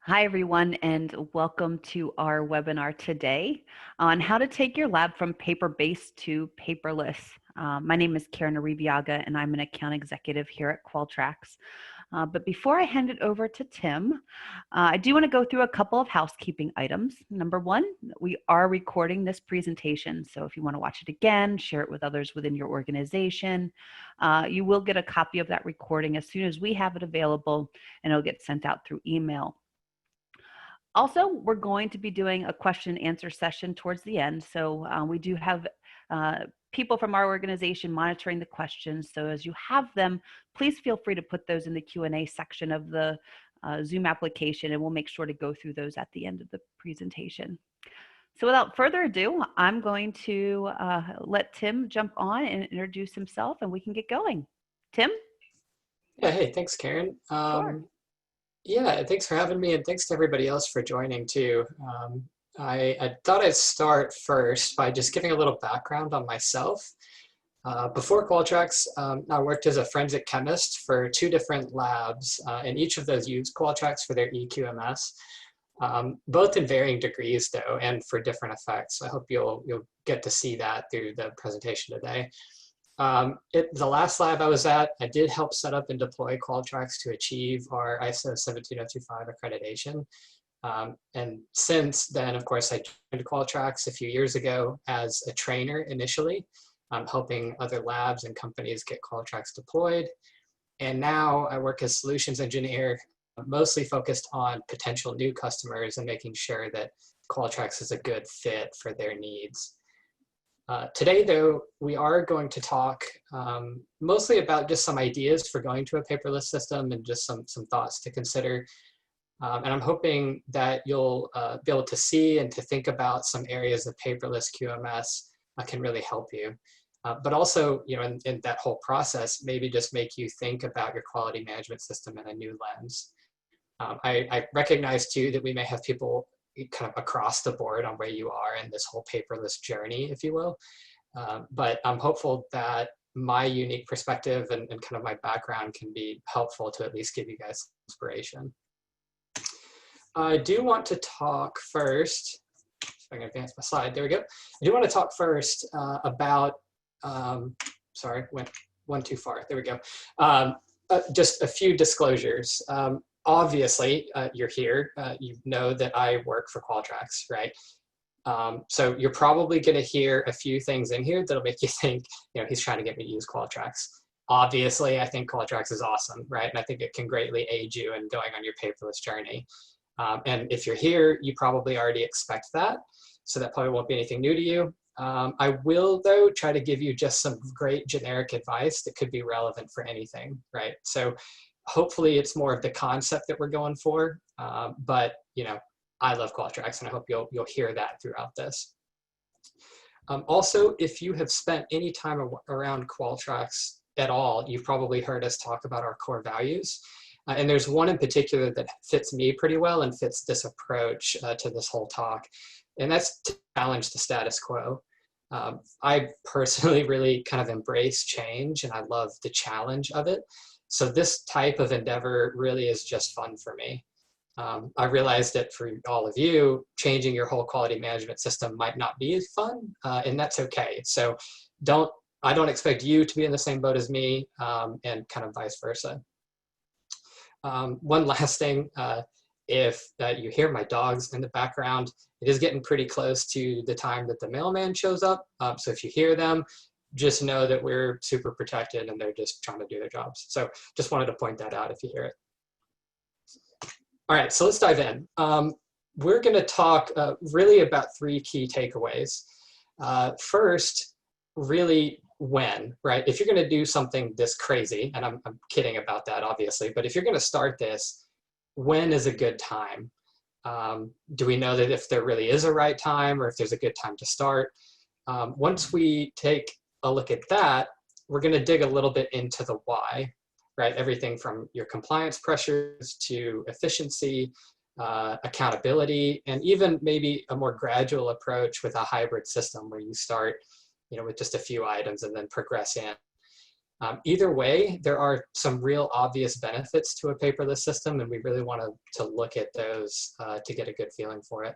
Hi, everyone, and welcome to our webinar today on how to take your lab from paper-based to paperless. My name is Karen Arribiaga, and I'm an account executive here at Qualtrics. But before I hand it over to Tim, I do want to go through a couple of housekeeping items. Number one, we are recording this presentation, so if you want to watch it again, share it with others within your organization, you will get a copy of that recording as soon as we have it available, and it'll get sent out through email. Also, we're going to be doing a question and answer session towards the end. So we do have people from our organization monitoring the questions. So as you have them, please feel free to put those in the Q&A section of the Zoom application, and we'll make sure to go through those at the end of the presentation. So without further ado, I'm going to let Tim jump on and introduce himself, and we can get going. Tim? Yeah, hey, thanks, Karen. Sure. Yeah, thanks for having me, and thanks to everybody else for joining too. I thought I'd start first by just giving a little background on myself. Before Qualtrics, I worked as a forensic chemist for 2 different labs, and each of those used Qualtrics for their EQMS, both in varying degrees though, and for different effects. I hope you'll get to see that through the presentation today. The last lab I was at, I did help set up and deploy Qualtrics to achieve our ISO 17025 accreditation. And since then, of course, I joined Qualtrics a few years ago as a trainer initially, helping other labs and companies get Qualtrics deployed. And now I work as solutions engineer, mostly focused on potential new customers and making sure that Qualtrics is a good fit for their needs. Today, though, we are going to talk mostly about just some ideas for going to a paperless system and just some thoughts to consider. And I'm hoping that you'll be able to see and to think about some areas of paperless QMS can really help you. But also, in that whole process, maybe just make you think about your quality management system in a new lens. I recognize, too, that we may have people kind of across the board on where you are in this whole paperless journey, if you will. But I'm hopeful that my unique perspective and kind of my background can be helpful to at least give you guys inspiration. I do want to talk first, if I can advance my slide, there we go. I do want to talk first about, sorry, went one too far, there we go. Just a few disclosures. Obviously, you're here, you know that I work for Qualtrics, right? So you're probably gonna hear a few things in here that'll make you think, he's trying to get me to use Qualtrics. Obviously, I think Qualtrics is awesome, right? And I think it can greatly aid you in going on your paperless journey. And if you're here, you probably already expect that. So that probably won't be anything new to you. I will, though, try to give you just some great generic advice that could be relevant for anything, right? So hopefully it's more of the concept that we're going for, but I love Qualtrics, and I hope you'll hear that throughout this. Also, if you have spent any time around Qualtrics at all, you've probably heard us talk about our core values. And there's one in particular that fits me pretty well and fits this approach to this whole talk, and that's to challenge the status quo. I personally really kind of embrace change, and I love the challenge of it. So this type of endeavor really is just fun for me. I realized that for all of you, changing your whole quality management system might not be as fun, and that's okay. So I don't expect you to be in the same boat as me, and kind of vice versa. One last thing, if you hear my dogs in the background, it is getting pretty close to the time that the mailman shows up. So if you hear them, just know that we're super protected and they're just trying to do their jobs. So just wanted to point that out if you hear it. All right, so let's dive in. We're gonna talk really about 3 key takeaways. First, really when, right? If you're gonna do something this crazy, and I'm kidding about that obviously, but if you're gonna start this, when is a good time? Do we know that if there really is a right time or if there's a good time to start? Once we take a look at that, we're going to dig a little bit into the why, right? Everything from your compliance pressures to efficiency, accountability, and even maybe a more gradual approach with a hybrid system where you start, with just a few items and then progress in. Either way, there are some real obvious benefits to a paperless system, and we really want to look at those to get a good feeling for it.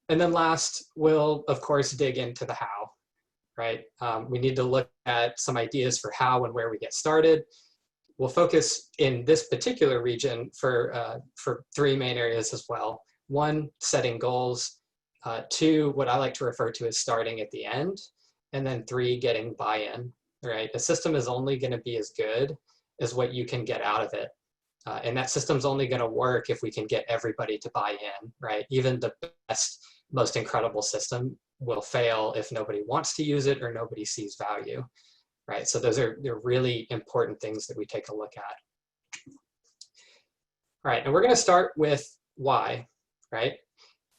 And then last, we'll, of course, dig into the how, right? We need to look at some ideas for how and where we get started. We'll focus in this particular region for 3 main areas as well. 1, setting goals. 2, what I like to refer to as starting at the end. And then 3, getting buy-in, right? A system is only going to be as good as what you can get out of it. And that system's only going to work if we can get everybody to buy in, right? Even the best, most incredible system will fail if nobody wants to use it or nobody sees value, right? So they're really important things that we take a look at. All right, and we're going to start with why, right?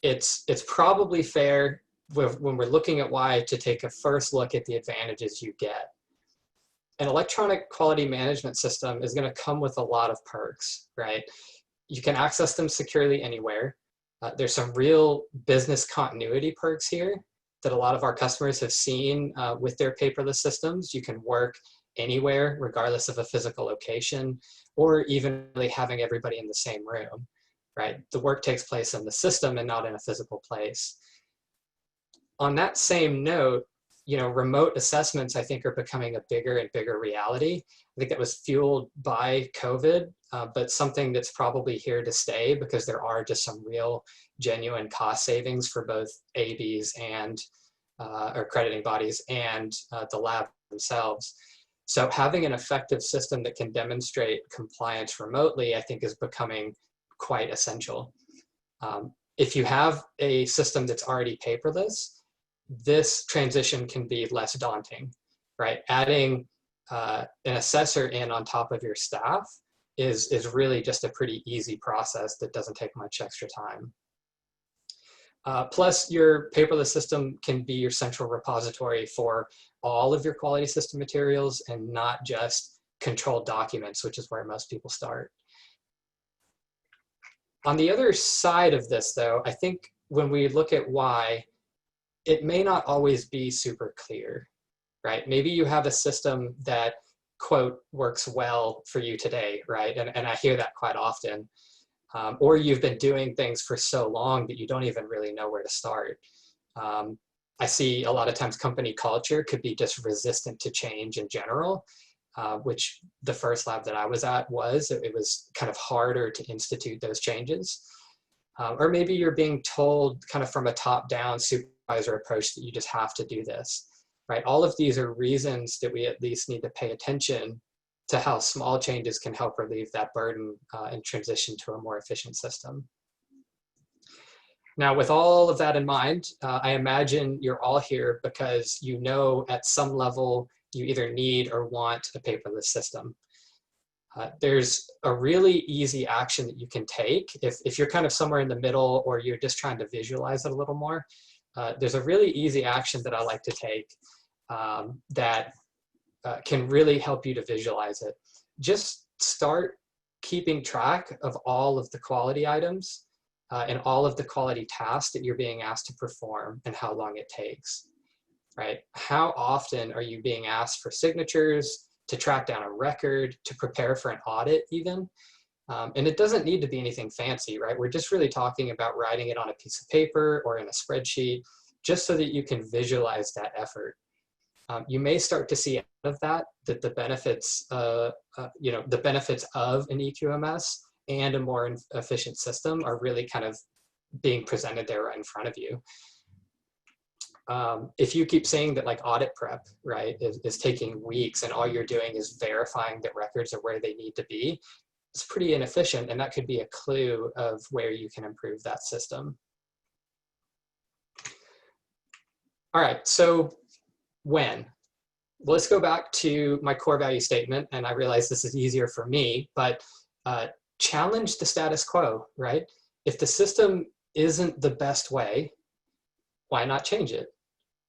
It's probably fair when we're looking at why to take a first look at the advantages you get. An electronic quality management system is going to come with a lot of perks, right? You can access them securely anywhere. There's some real business continuity perks here that a lot of our customers have seen with their paperless systems. You can work anywhere, regardless of a physical location, or even really having everybody in the same room, right? The work takes place in the system and not in a physical place. On that same note, remote assessments, I think, are becoming a bigger and bigger reality. I think that was fueled by COVID, but something that's probably here to stay because there are just some real genuine cost savings for both ABs and or accrediting bodies and the lab themselves. So having an effective system that can demonstrate compliance remotely, I think, is becoming quite essential. If you have a system that's already paperless, this transition can be less daunting, right? Adding an assessor in on top of your staff is really just a pretty easy process that doesn't take much extra time. Plus, your paperless system can be your central repository for all of your quality system materials and not just controlled documents, which is where most people start. On the other side of this, though, I think when we look at why, it may not always be super clear, right? Maybe you have a system that, quote, works well for you today, right? And I hear that quite often. Or you've been doing things for so long that you don't even really know where to start. I see a lot of times company culture could be just resistant to change in general, which the first lab that I was at it was kind of harder to institute those changes. Or maybe you're being told kind of from a top-down supervisor approach that you just have to do this, right? All of these are reasons that we at least need to pay attention to how small changes can help relieve that burden and transition to a more efficient system. Now, with all of that in mind, I imagine you're all here because you know at some level you either need or want a paperless system. There's a really easy action that you can take if you're kind of somewhere in the middle or you're just trying to visualize it a little more. There's a really easy action that I like to take that can really help you to visualize it. Just start keeping track of all of the quality items and all of the quality tasks that you're being asked to perform and how long it takes, right? How often are you being asked for signatures, to track down a record, to prepare for an audit even? And it doesn't need to be anything fancy, right? We're just really talking about writing it on a piece of paper or in a spreadsheet, just so that you can visualize that effort. You may start to see out of that the benefits, the benefits of an EQMS and a more efficient system are really kind of being presented there right in front of you. If you keep saying that like audit prep, right, is taking weeks and all you're doing is verifying that records are where they need to be, it's pretty inefficient, and that could be a clue of where you can improve that system. All right, so when? Well, let's go back to my core value statement, and I realize this is easier for me, but challenge the status quo, right? If the system isn't the best way, why not change it,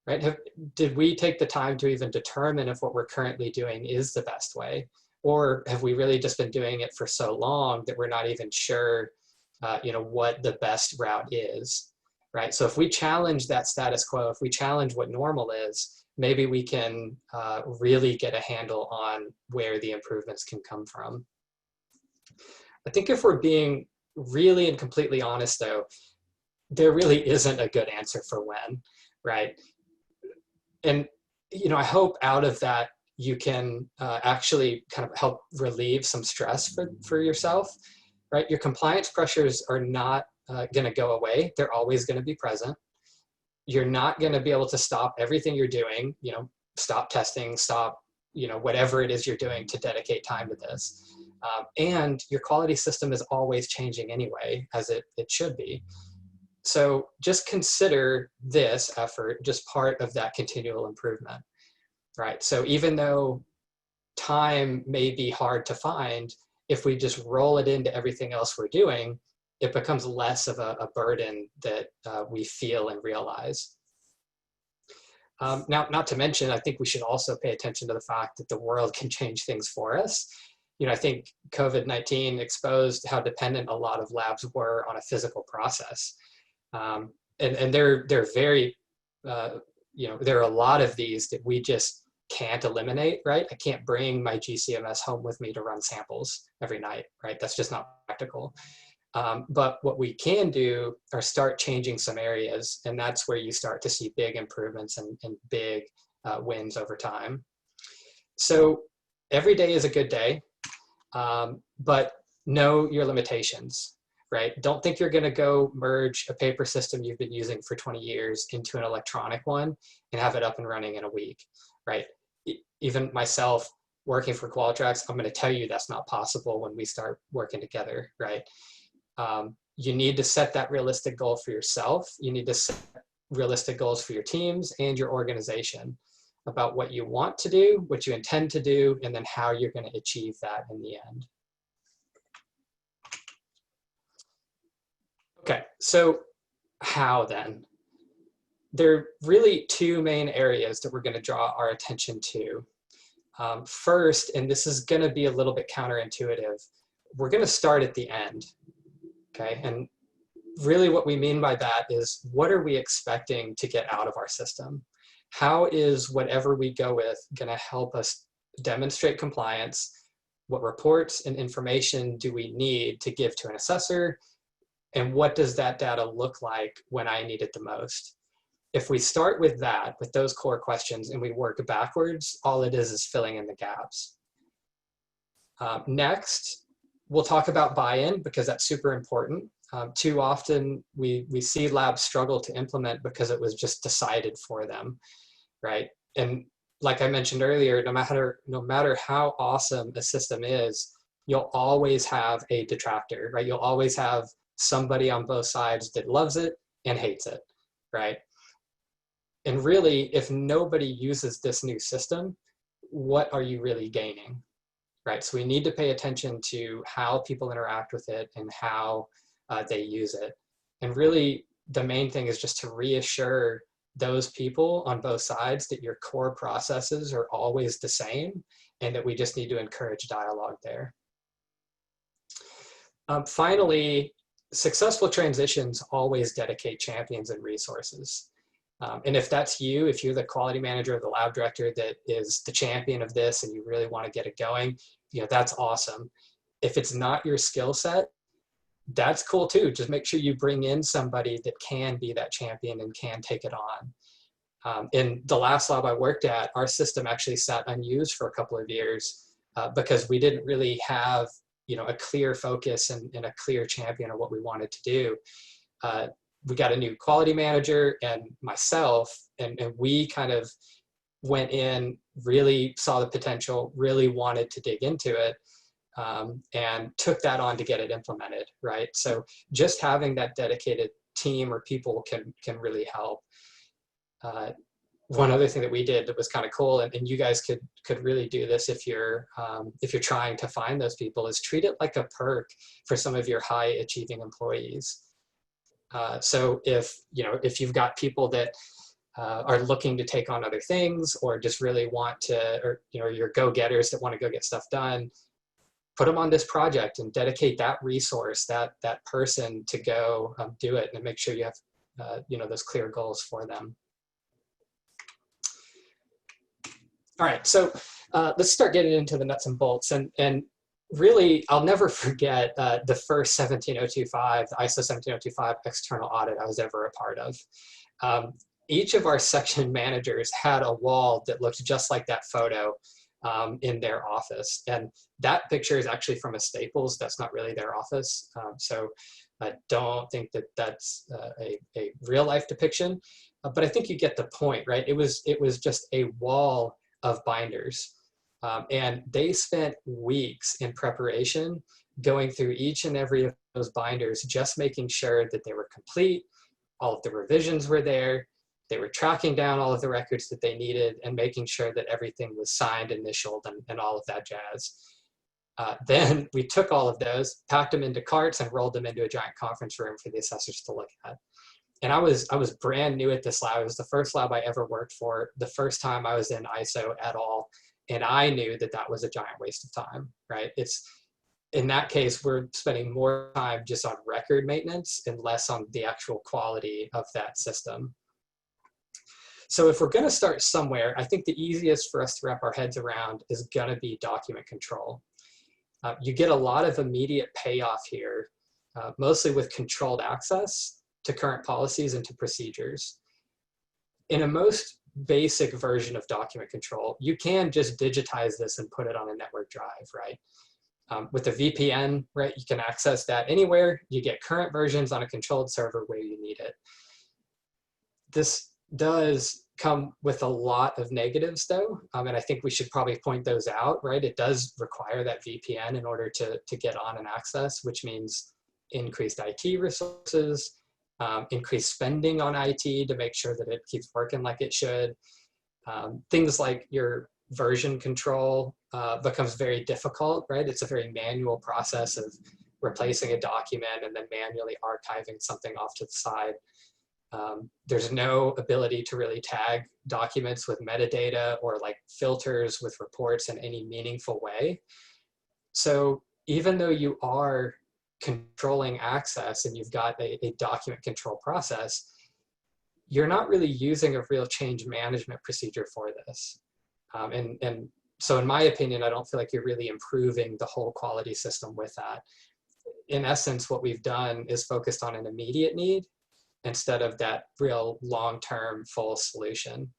right? Did we take the time to even determine if what we're currently doing is the best way? Or have we really just been doing it for so long that we're not even sure, what the best route is? right? So if we challenge that status quo, if we challenge what normal is, maybe we can really get a handle on where the improvements can come from. I think if we're being really and completely honest though, there really isn't a good answer for when, right? And, I hope out of that, you can actually kind of help relieve some stress for yourself, right? Your compliance pressures are not going to go away. They're always going to be present. You're not going to be able to stop everything you're doing, stop testing, stop, whatever it is you're doing to dedicate time to this. And your quality system is always changing anyway, as it should be. So just consider this effort just part of that continual improvement, right? So even though time may be hard to find, if we just roll it into everything else we're doing, it becomes less of a burden that we feel and realize. Now, not to mention, I think we should also pay attention to the fact that the world can change things for us. I think COVID-19 exposed how dependent a lot of labs were on a physical process. And they're very, there are a lot of these that we just can't eliminate, right? I can't bring my GCMS home with me to run samples every night, right? That's just not practical. But what we can do are start changing some areas, and that's where you start to see big improvements and big wins over time. So every day is a good day, but know your limitations, right? Don't think you're going to go merge a paper system you've been using for 20 years into an electronic one and have it up and running in a week, right? Even myself working for Qualtrics, I'm going to tell you that's not possible when we start working together, right? You need to set that realistic goal for yourself. You need to set realistic goals for your teams and your organization about what you want to do, what you intend to do, and then how you're going to achieve that in the end. Okay, so how then? There are really two main areas that we're going to draw our attention to. First, and this is going to be a little bit counterintuitive, we're going to start at the end. Okay, and really what we mean by that is, what are we expecting to get out of our system? How is whatever we go with going to help us demonstrate compliance? What reports and information do we need to give to an assessor? And what does that data look like when I need it the most? If we start with that, with those core questions, and we work backwards, all it is filling in the gaps. Next, we'll talk about buy-in, because that's super important. Too often we see labs struggle to implement because it was just decided for them, right? And like I mentioned earlier, no matter how awesome a system is, you'll always have a detractor, right? You'll always have somebody on both sides that loves it and hates it, right? And really, if nobody uses this new system, what are you really gaining, right? So we need to pay attention to how people interact with it and how they use it. And really, the main thing is just to reassure those people on both sides that your core processes are always the same, and that we just need to encourage dialogue there. Finally, successful transitions always dedicate champions and resources. And if that's you, if you're the quality manager or the lab director that is the champion of this and you really want to get it going, that's awesome. If it's not your skill set, that's cool too. Just make sure you bring in somebody that can be that champion and can take it on. In the last lab I worked at, our system actually sat unused for a couple of years because we didn't really have a clear focus and a clear champion of what we wanted to do. We got a new quality manager and myself, and we kind of went in, really saw the potential, really wanted to dig into it, and took that on to get it implemented, right? So just having that dedicated team or people can really help. One other thing that we did that was kind of cool, and you guys could really do this if you're trying to find those people, is treat it like a perk for some of your high achieving employees. So if you've got people that are looking to take on other things, or just really want to, or your go-getters that want to go get stuff done, put them on this project and dedicate that resource, that person to go do it, and make sure you have those clear goals for them. All right, so let's start getting into the nuts and bolts. And really, I'll never forget the first 17025, the ISO 17025 external audit I was ever a part of. Each of our section managers had a wall that looked just like that photo in their office. And that picture is actually from a Staples. That's not really their office. So I don't think that that's a real life depiction, but I think you get the point, right? It was just a wall of binders. And they spent weeks in preparation going through each and every of those binders, just making sure that they were complete, all of the revisions were there, they were tracking down all of the records that they needed and making sure that everything was signed, initialed, and all of that jazz. Then we took all of those, packed them into carts, and rolled them into a giant conference room for the assessors to look at. And I was brand new at this lab. It was the first lab I ever worked for, the first time I was in ISO at all. And I knew that that was a giant waste of time, right? In that case, we're spending more time just on record maintenance and less on the actual quality of that system. So if we're going to start somewhere, I think the easiest for us to wrap our heads around is going to be document control. You get a lot of immediate payoff here, mostly with controlled access to current policies and to procedures. In a most basic version of document control, you can just digitize this and put it on a network drive, right? With a VPN, right, you can access that anywhere. You get current versions on a controlled server where you need it. This does come with a lot of negatives though, and I think we should probably point those out, right? It does require that VPN in order to get on and access, which means increased IT resources, increased spending on IT to make sure that it keeps working like it should. Things like your version control becomes very difficult, right? It's a very manual process of replacing a document and then manually archiving something off to the side. There's no ability to really tag documents with metadata or like filters with reports in any meaningful way. So even though you are controlling access and you've got a document control process, you're not really using a real change management procedure for this. And so in my opinion, I don't feel like you're really improving the whole quality system with that. In essence, what we've done is focused on an immediate need instead of that real long-term full solution.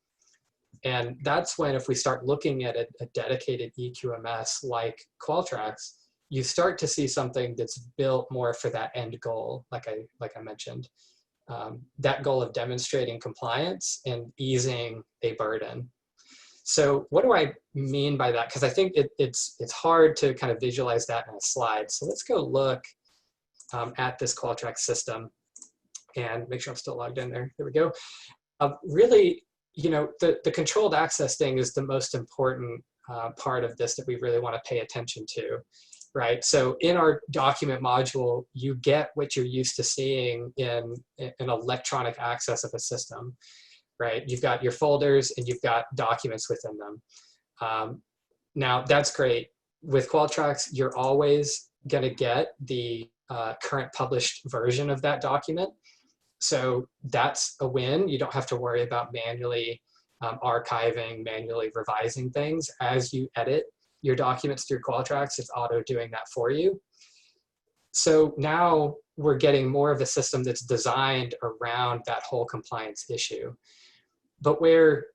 And that's when, if we start looking at a dedicated EQMS like Qualtrics, you start to see something that's built more for that end goal, like I mentioned, that goal of demonstrating compliance and easing a burden. So what do I mean by that? Because I think it's hard to kind of visualize that in a slide. So let's go look at this Qualtrics system and make sure I'm still logged in there. There we go. Really, the controlled access thing is the most important part of this that we really want to pay attention to, right? So in our document module, you get what you're used to seeing in an electronic access of a system, right? You've got your folders and you've got documents within them. Now that's great. With Qualtrics, you're always going to get the current published version of that document. So that's a win. You don't have to worry about manually archiving, manually revising things. As you edit your documents through Qualtrics, it's auto doing that for you. So now we're getting more of a system that's designed around that whole compliance issue. But where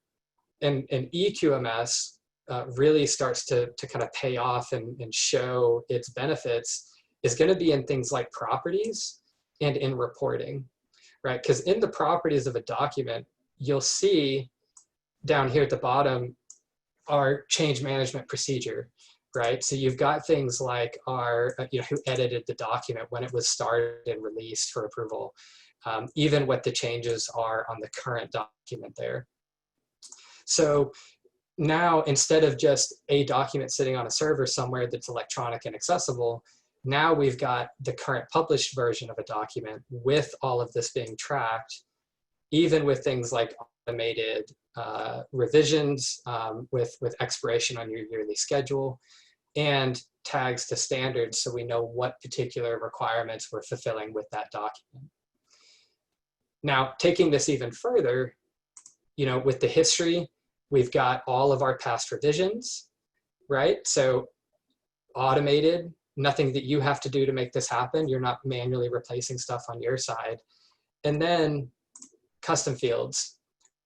an EQMS really starts to kind of pay off and show its benefits is going to be in things like properties and in reporting, right? Because in the properties of a document, you'll see down here at the bottom our change management procedure, right? So you've got things like our, who edited the document when it was started and released for approval, even what the changes are on the current document there. So now, instead of just a document sitting on a server somewhere that's electronic and accessible, now we've got the current published version of a document with all of this being tracked, even with things like automated revisions with expiration on your yearly schedule, and tags to standards so we know what particular requirements we're fulfilling with that document. Now, taking this even further, with the history, we've got all of our past revisions, right? So automated, nothing that you have to do to make this happen. You're not manually replacing stuff on your side. And then custom fields,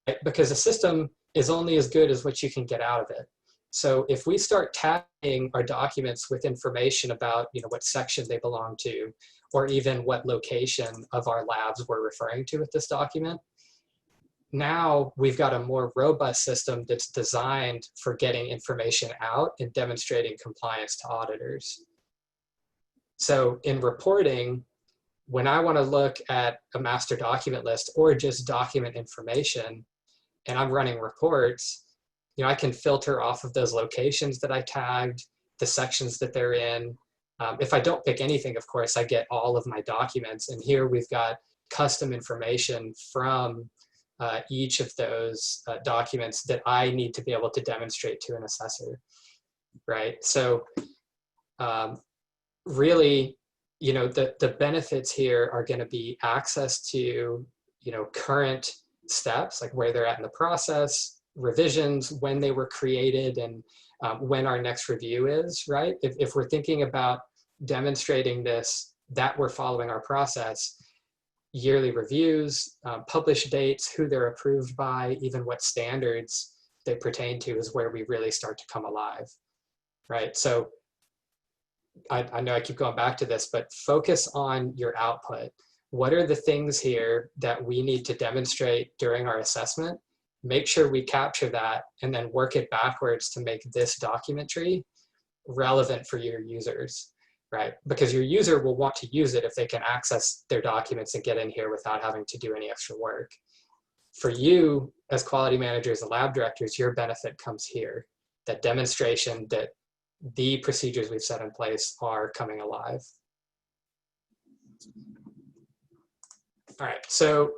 right? Because a system is only as good as what you can get out of it. So if we start tagging our documents with information about, what section they belong to, or even what location of our labs we're referring to with this document, now we've got a more robust system that's designed for getting information out and demonstrating compliance to auditors. So in reporting, when I want to look at a master document list or just document information, and I'm running reports, I can filter off of those locations that I tagged, the sections that they're in. If I don't pick anything, of course, I get all of my documents. And here we've got custom information from each of those documents that I need to be able to demonstrate to an assessor, right? So really, the benefits here are going to be access to, current steps, like where they're at in the process, revisions, when they were created, and when our next review is, right? If we're thinking about demonstrating this, that we're following our process, yearly reviews, published dates, who they're approved by, even what standards they pertain to is where we really start to come alive, right? So I know I keep going back to this, but focus on your output. What are the things here that we need to demonstrate during our assessment? Make sure we capture that and then work it backwards to make this document tree relevant for your users, right? Because your user will want to use it if they can access their documents and get in here without having to do any extra work. For you, as quality managers and lab directors, your benefit comes here, that demonstration that the procedures we've set in place are coming alive. All right, so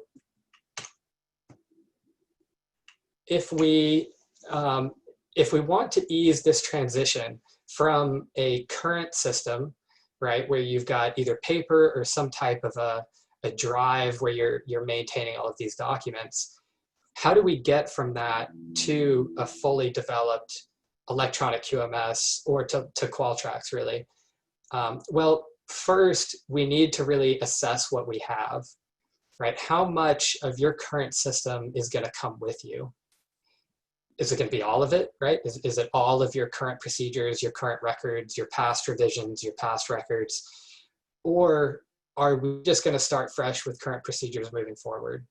if we want to ease this transition from a current system, right, where you've got either paper or some type of a drive where you're maintaining all of these documents, how do we get from that to a fully developed electronic QMS or to Qualtrics, really? Well, first, we need to really assess what we have, right? How much of your current system is going to come with you? Is it going to be all of it, right? Is it all of your current procedures, your current records, your past revisions, your past records? Or are we just going to start fresh with current procedures moving forward?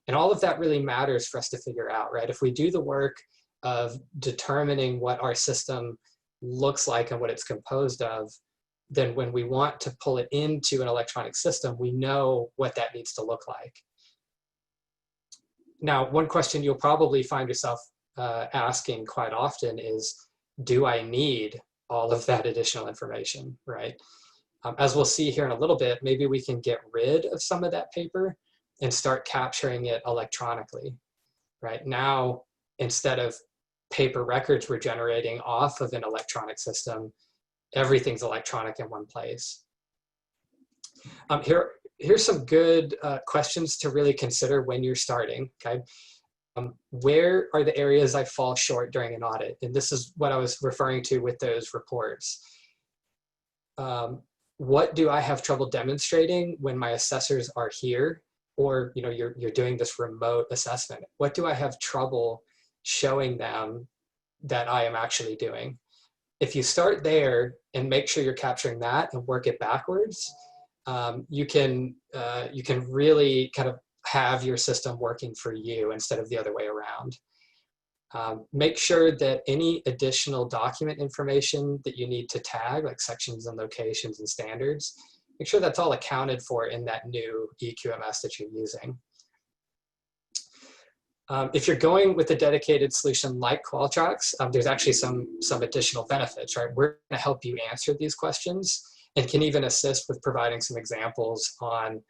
And all of that really matters for us to figure out, right? If we do the work of determining what our system looks like and what it's composed of, then when we want to pull it into an electronic system, we know what that needs to look like. Now, one question you'll probably find yourself asking quite often is, do I need all of that additional information, right? As we'll see here in a little bit, maybe we can get rid of some of that paper and start capturing it electronically, right? Now, instead of paper records we're generating off of an electronic system, everything's electronic in one place. Here's some good questions to really consider when you're starting, okay? Where are the areas I fall short during an audit? And this is what I was referring to with those reports. What do I have trouble demonstrating when my assessors are here? Or you're doing this remote assessment. What do I have trouble showing them that I am actually doing? If you start there and make sure you're capturing that and work it backwards, you can really kind of have your system working for you instead of the other way around. Make sure that any additional document information that you need to tag, like sections and locations and standards, make sure that's all accounted for in that new eQMS that you're using. If you're going with a dedicated solution like Qualtrics, there's actually some additional benefits, right? We're going to help you answer these questions and can even assist with providing some examples on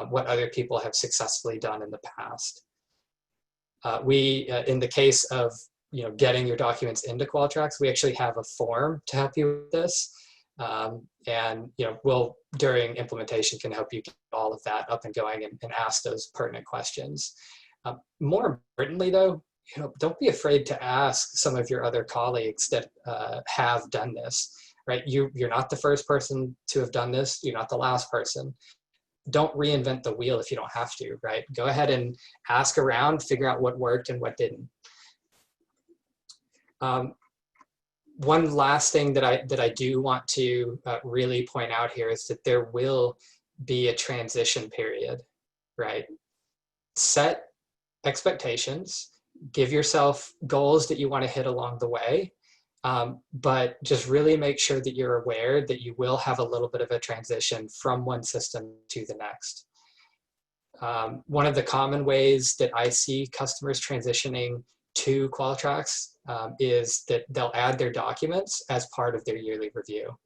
what other people have successfully done in the past. In the case of getting your documents into Qualtrics, we actually have a form to help you with this. And we'll, during implementation, can help you get all of that up and going and ask those pertinent questions. More importantly, though, don't be afraid to ask some of your other colleagues that have done this, right? You're not the first person to have done this. You're not the last person. Don't reinvent the wheel if you don't have to, right? Go ahead and ask around, figure out what worked and what didn't. One last thing that I do want to really point out here is that there will be a transition period, right? Set expectations, give yourself goals that you want to hit along the way, but just really make sure that you're aware that you will have a little bit of a transition from one system to the next. One of the common ways that I see customers transitioning to Qualitrax is that they'll add their documents as part of their yearly review,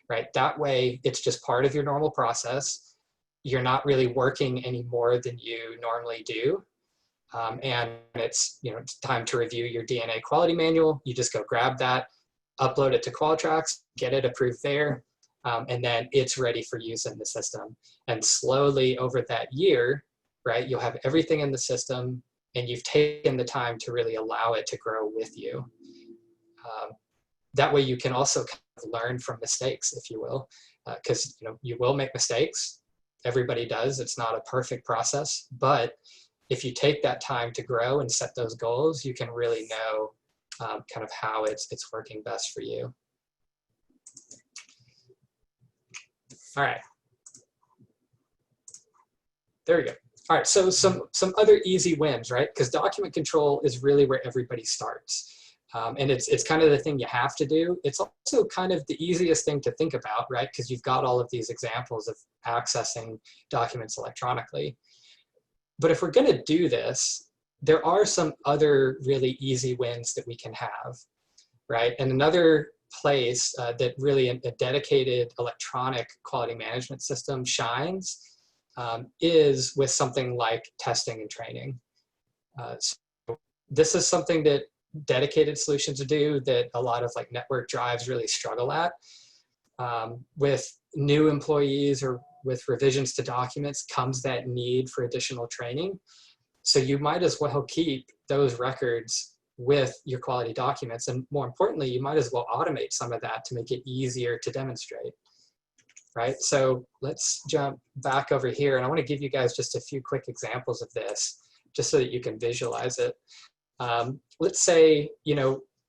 right? That way, it's just part of your normal process. You're not really working any more than you normally do. And it's, it's time to review your DNA quality manual. You just go grab that, upload it to Qualitrax, get it approved there, and then it's ready for use in the system. And slowly over that year, right, you'll have everything in the system and you've taken the time to really allow it to grow with you. That way you can also kind of learn from mistakes, if you will, because you will make mistakes. Everybody does. It's not a perfect process, but if you take that time to grow and set those goals, you can really know kind of how it's working best for you. All right. There we go. All right, so some other easy wins, right? Because document control is really where everybody starts. And it's kind of the thing you have to do. It's also kind of the easiest thing to think about, right? Because you've got all of these examples of accessing documents electronically. But if we're going to do this, there are some other really easy wins that we can have, right? And another place that really a dedicated electronic quality management system shines is with something like testing and training. So this is something that dedicated solutions do that a lot of like network drives really struggle at. With new employees or with revisions to documents comes that need for additional training. So you might as well keep those records with your quality documents. And more importantly, you might as well automate some of that to make it easier to demonstrate, right? So let's jump back over here. And I want to give you guys just a few quick examples of this, just so that you can visualize it. Let's say,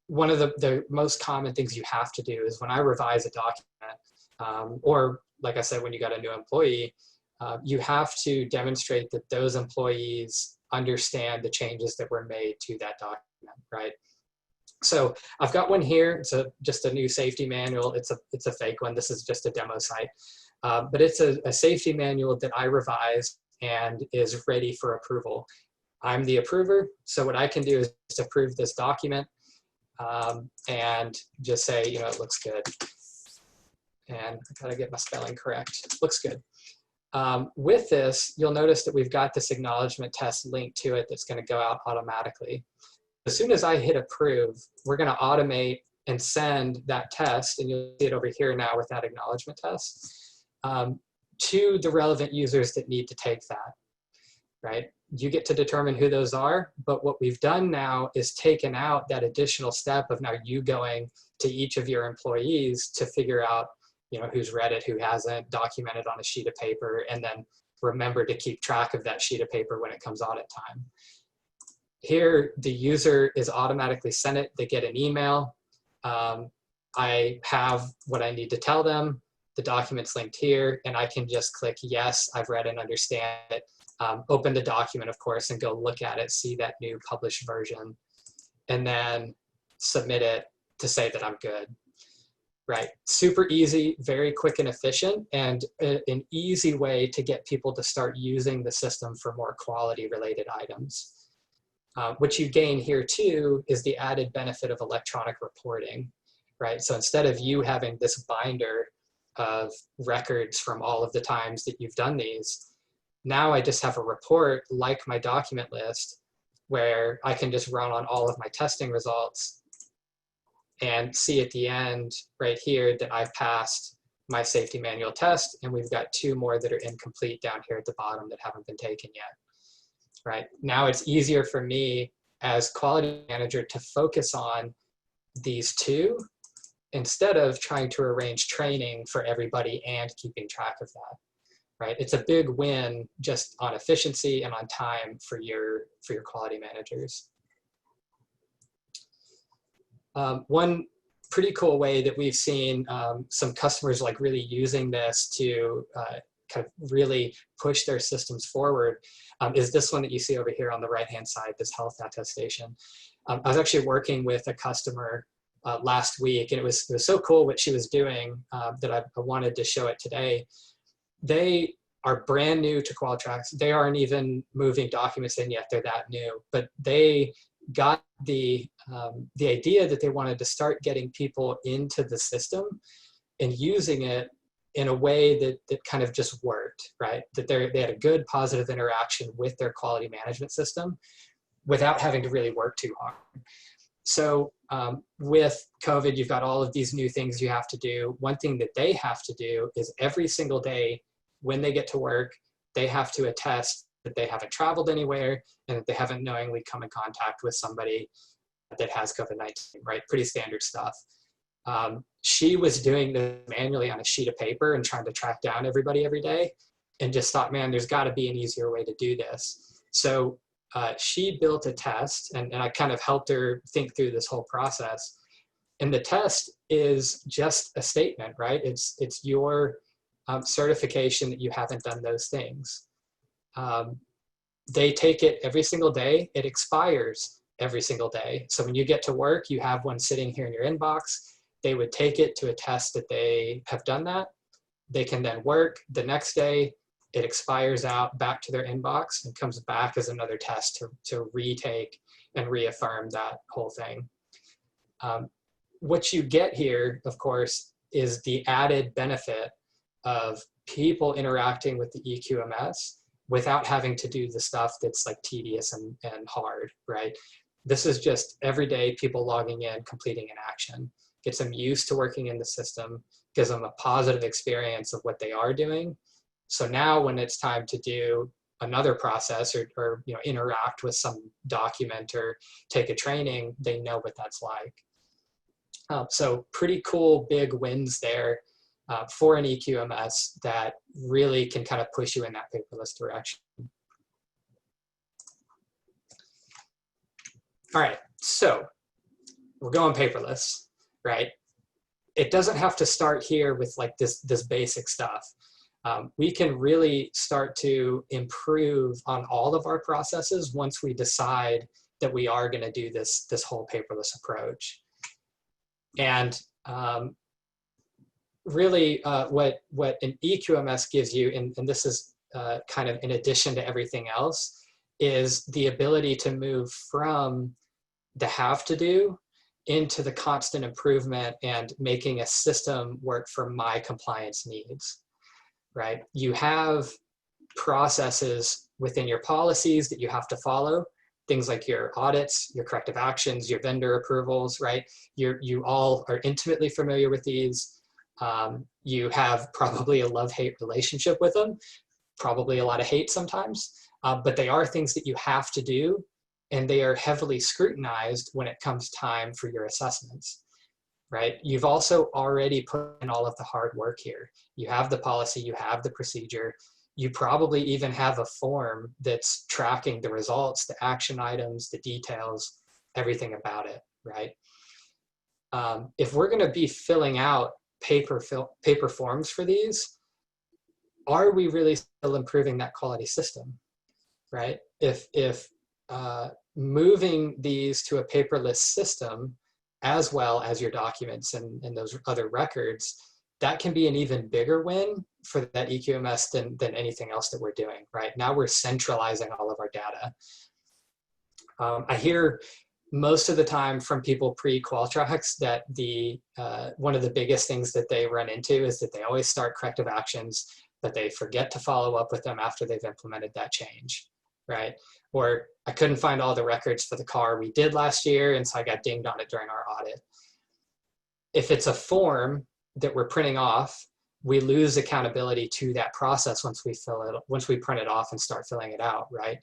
one of the most common things you have to do is when I revise a document, or like I said, when you got a new employee, you have to demonstrate that those employees understand the changes that were made to that document, right? So I've got one here. It's just a new safety manual. It's a fake one. This is just a demo site, but it's a safety manual that I revised and is ready for approval. I'm the approver, so what I can do is just approve this document and just say, it looks good. And I gotta get my spelling correct. Looks good. With this, you'll notice that we've got this acknowledgement test linked to it that's gonna go out automatically. As soon as I hit approve, we're gonna automate and send that test, and you'll see it over here now with that acknowledgement test, to the relevant users that need to take that, right? You get to determine who those are, but what we've done now is taken out that additional step of now you going to each of your employees to figure out, who's read it, who hasn't, documented on a sheet of paper, and then remember to keep track of that sheet of paper when it comes audit time. Here, the user is automatically sent it. They get an email. I have what I need to tell them. The document's linked here, and I can just click, yes, I've read and understand it. Open the document, of course, and go look at it, see that new published version, and then submit it to say that I'm good, right? Super easy, very quick and efficient, and an easy way to get people to start using the system for more quality-related items. What you gain here, too, is the added benefit of electronic reporting, right? So instead of you having this binder of records from all of the times that you've done these, now I just have a report like my document list where I can just run on all of my testing results and see at the end right here that I've passed my safety manual test, and we've got 2 more that are incomplete down here at the bottom that haven't been taken yet. Right now, it's easier for me as quality manager to focus on these 2 instead of trying to arrange training for everybody and keeping track of that. Right, it's a big win just on efficiency and on time for your quality managers. One pretty cool way that we've seen some customers like really using this to kind of really push their systems forward is this one that you see over here on the right-hand side, this health attestation. I was actually working with a customer last week, and it was so cool what she was doing that I wanted to show it today. They are brand new to Qualtrics. They aren't even moving documents in yet. They're that new, but they got the idea that they wanted to start getting people into the system and using it in a way that kind of just worked, right? That they had a good positive interaction with their quality management system without having to really work too hard. So with COVID, you've got all of these new things you have to do. One thing that they have to do is every single day when they get to work, they have to attest that they haven't traveled anywhere and that they haven't knowingly come in contact with somebody that has COVID-19, right? Pretty standard stuff. She was doing this manually on a sheet of paper and trying to track down everybody every day, and just thought, man, there's got to be an easier way to do this. So she built a test, and I kind of helped her think through this whole process. And the test is just a statement, right? It's your certification that you haven't done those things. They take it every single day. It expires every single day. So when you get to work, you have one sitting here in your inbox. They would take it to attest that they have done that. They can then work the next day. It expires out back to their inbox and comes back as another test to retake and reaffirm that whole thing. What you get here, of course, is the added benefit of people interacting with the EQMS without having to do the stuff that's like tedious and hard, right? This is just everyday people logging in, completing an action, gets them used to working in the system, gives them a positive experience of what they are doing. So now when it's time to do another process or interact with some document or take a training, they know what that's like. So pretty cool big wins there for an EQMS that really can kind of push you in that paperless direction. All right, so we're going paperless, right? It doesn't have to start here with like this basic stuff. We can really start to improve on all of our processes once we decide that we are going to do this whole paperless approach. And really what an EQMS gives you, and this is kind of in addition to everything else, is the ability to move from the have to do into the constant improvement and making a system work for my compliance needs, right? You have processes within your policies that you have to follow, things like your audits, your corrective actions, your vendor approvals, right? You all are intimately familiar with these. You have probably a love-hate relationship with them, probably a lot of hate sometimes, but they are things that you have to do, and they are heavily scrutinized when it comes time for your assessments, right? You've also already put in all of the hard work here. You have the policy, you have the procedure, you probably even have a form that's tracking the results, the action items, the details, everything about it, right? If we're gonna be filling out paper forms for these, are we really still improving that quality system, right? If moving these to a paperless system, as well as your documents and those other records, that can be an even bigger win for that EQMS than anything else that we're doing, right? Now we're centralizing all of our data. I hear most of the time from people pre-Qualtrics that one of the biggest things that they run into is that they always start corrective actions, but they forget to follow up with them after they've implemented that change, right? Or I couldn't find all the records for the car we did last year, and so I got dinged on it during our audit. If it's a form that we're printing off, we lose accountability to that process once we print it off and start filling it out, right?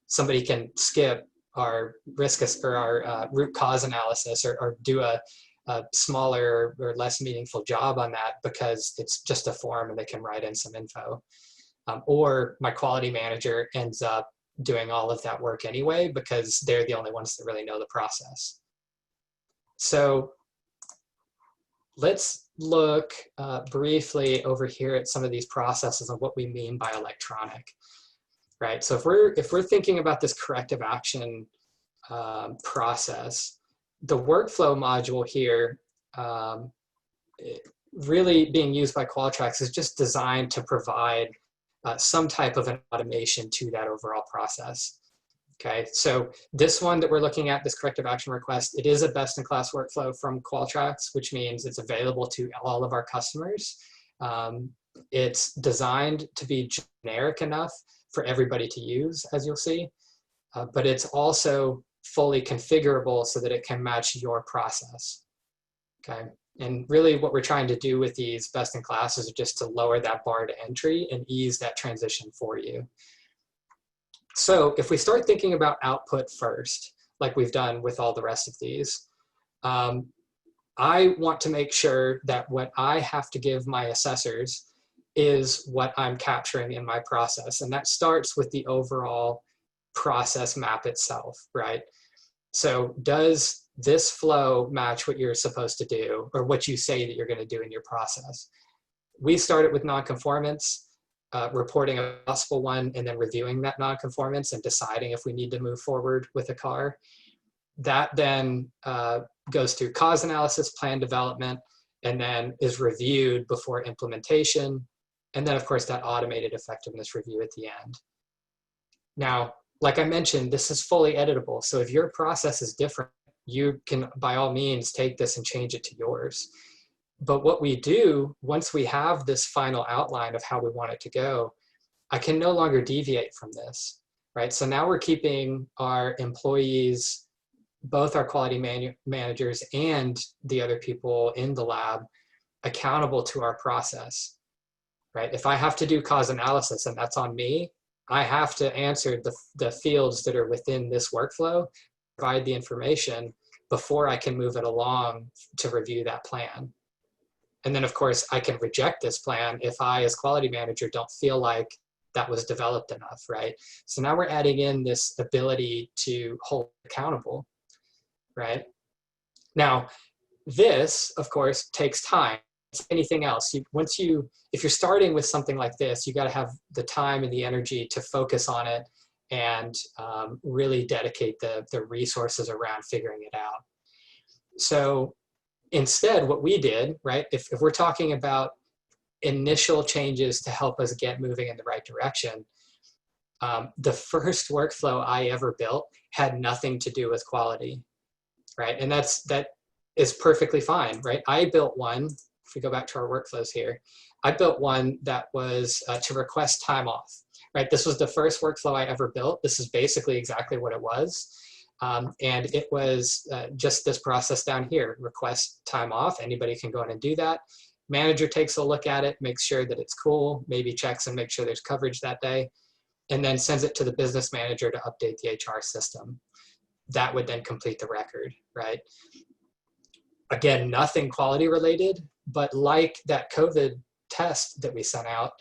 Somebody can skip our root cause analysis or do a smaller or less meaningful job on that because it's just a form and they can write in some info. Or my quality manager ends up doing all of that work anyway because they're the only ones that really know the process. So let's look briefly over here at some of these processes and what we mean by electronic, right? So if we're thinking about this corrective action process, the workflow module here, really being used by Qualtrics, is just designed to provide some type of an automation to that overall process. Okay, so this one that we're looking at, this corrective action request, it is a best-in-class workflow from Qualtrics, which means it's available to all of our customers. It's designed to be generic enough for everybody to use, as you'll see, but it's also fully configurable so that it can match your process. Okay, and really what we're trying to do with these best-in-class is just to lower that bar to entry and ease that transition for you. So if we start thinking about output first, like we've done with all the rest of these, I want to make sure that what I have to give my assessors is what I'm capturing in my process. And that starts with the overall process map itself, right? So does this flow match what you're supposed to do or what you say that you're going to do in your process? We started with nonconformance. Reporting a possible one and then reviewing that nonconformance and deciding if we need to move forward with a car. That then goes through cause analysis, plan development, and then is reviewed before implementation. And then of course that automated effectiveness review at the end. Now, like I mentioned, this is fully editable. So if your process is different, you can by all means take this and change it to yours. But what we do, once we have this final outline of how we want it to go, I can no longer deviate from this, right? So now we're keeping our employees, both our quality managers and the other people in the lab, accountable to our process, right? If I have to do cause analysis and that's on me, I have to answer the fields that are within this workflow, provide the information before I can move it along to review that plan. And then, of course, I can reject this plan if I, as quality manager, don't feel like that was developed enough, right? So now we're adding in this ability to hold accountable, right? Now, this, of course, takes time. It's anything else. If you're starting with something like this, you got to have the time and the energy to focus on it and really dedicate the resources around figuring it out. So instead, what we did, right, if we're talking about initial changes to help us get moving in the right direction, the first workflow I ever built had nothing to do with quality, right? And that is perfectly fine, right? I built one, if we go back to our workflows here, I built one that was to request time off, right? This was the first workflow I ever built. This is basically exactly what it was. And it was just this process down here, request time off. Anybody can go in and do that. Manager takes a look at it, makes sure that it's cool, maybe checks and makes sure there's coverage that day, and then sends it to the business manager to update the HR system. That would then complete the record, right? Again, nothing quality related, but like that COVID test that we sent out,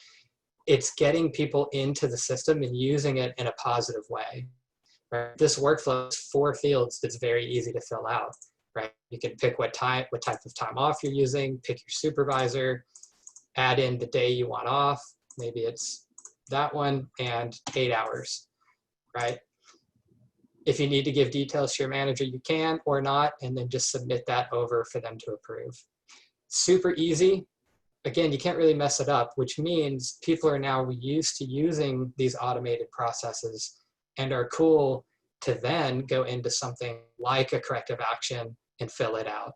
it's getting people into the system and using it in a positive way. Right? This workflow is 4 fields that's very easy to fill out, right? You can pick what type of time off you're using, pick your supervisor, add in the day you want off. Maybe it's that one and 8 hours, right? If you need to give details to your manager, you can or not, and then just submit that over for them to approve. Super easy. Again, you can't really mess it up, which means people are now used to using these automated processes and are cool to then go into something like a corrective action and fill it out.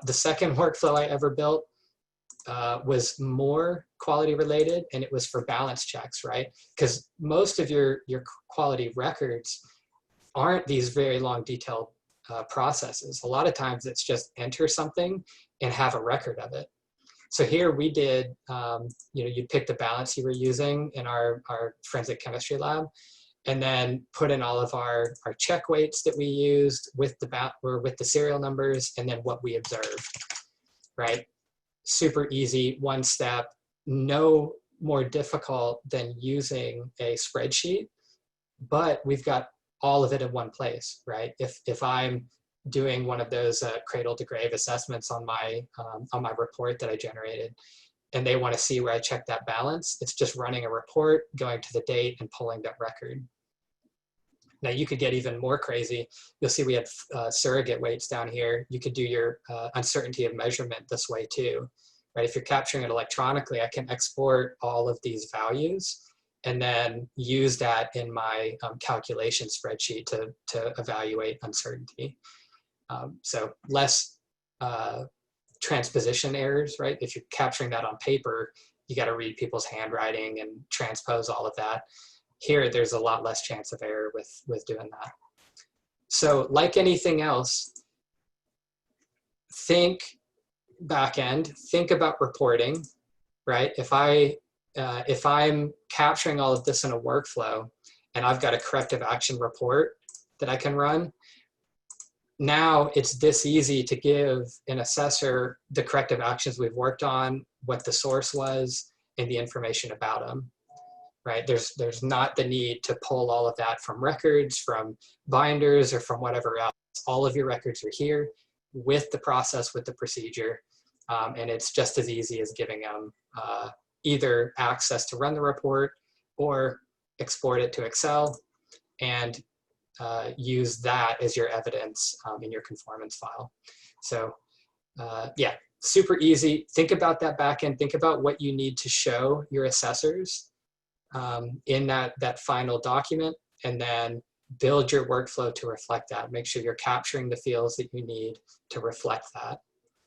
The second workflow I ever built was more quality related, and it was for balance checks, right? Because most of your quality records aren't these very long detailed processes. A lot of times it's just enter something and have a record of it. So here we did, you pick the balance you were using in our forensic chemistry lab, and then put in all of our check weights that we used with the serial numbers, and then what we observed, right? Super easy, one step, no more difficult than using a spreadsheet, but we've got all of it in one place, right? If I'm doing one of those cradle to grave assessments on my report that I generated, and they want to see where I checked that balance, it's just running a report, going to the date, and pulling that record. Now you could get even more crazy. You'll see we had surrogate weights down here. You could do your uncertainty of measurement this way too, right? If you're capturing it electronically, I can export all of these values and then use that in my calculation spreadsheet to evaluate uncertainty. So less transposition errors, right? If you're capturing that on paper, you got to read people's handwriting and transpose all of that. Here, there's a lot less chance of error with doing that. So like anything else, think back end, think about reporting, right? If I'm capturing all of this in a workflow and I've got a corrective action report that I can run, now it's this easy to give an assessor the corrective actions we've worked on, what the source was, and the information about them. Right? There's not the need to pull all of that from records, from binders, or from whatever else. All of your records are here with the process, with the procedure, and it's just as easy as giving them either access to run the report or export it to Excel and use that as your evidence in your conformance file. So yeah, super easy. Think about that backend. Think about what you need to show your assessors in that final document, and then build your workflow to reflect that. Make sure you're capturing the fields that you need to reflect that.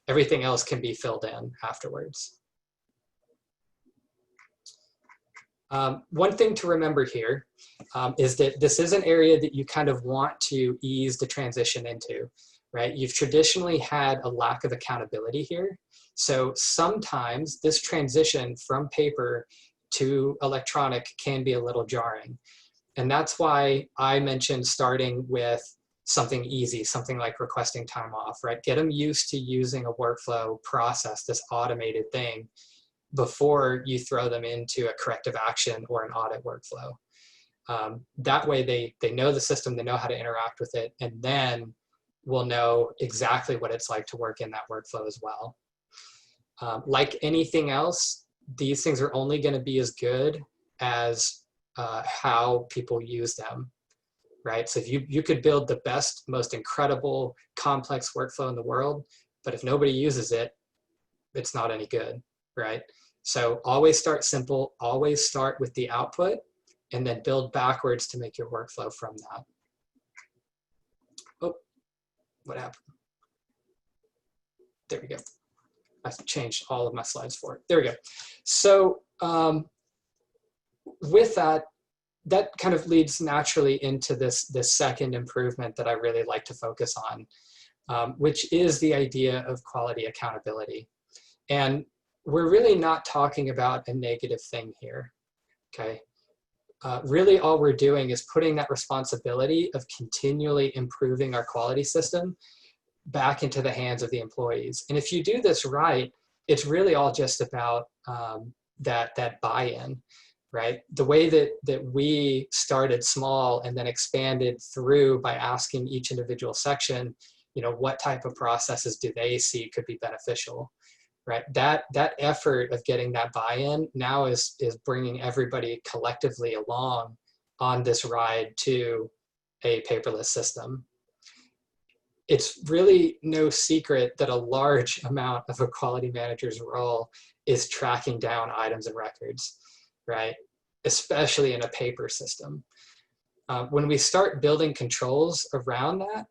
Everything else can be filled in afterwards. One thing to remember here is that this is an area that you kind of want to ease the transition into, right? You've traditionally had a lack of accountability here. So sometimes this transition from paper to electronic can be a little jarring. And that's why I mentioned starting with something easy, something like requesting time off, right? Get them used to using a workflow process, this automated thing, before you throw them into a corrective action or an audit workflow. That way they know the system, they know how to interact with it, and then we'll know exactly what it's like to work in that workflow as well. Like anything else, these things are only going to be as good as how people use them, right? So if you could build the best, most incredible, complex workflow in the world, but if nobody uses it, it's not any good, right? So always start simple, always start with the output, and then build backwards to make your workflow from that. Oh, what happened? There we go. I've changed all of my slides for it. There we go. So with that, that kind of leads naturally into this second improvement that I really like to focus on, which is the idea of quality accountability. And we're really not talking about a negative thing here, okay? Really all we're doing is putting that responsibility of continually improving our quality system back into the hands of the employees. And if you do this right, it's really all just about that buy-in, right? The way that we started small and then expanded through by asking each individual section, what type of processes do they see could be beneficial, right? That effort of getting that buy-in now is bringing everybody collectively along on this ride to a paperless system. It's really no secret that a large amount of a quality manager's role is tracking down items and records, right? Especially in a paper system. When we start building controls around that,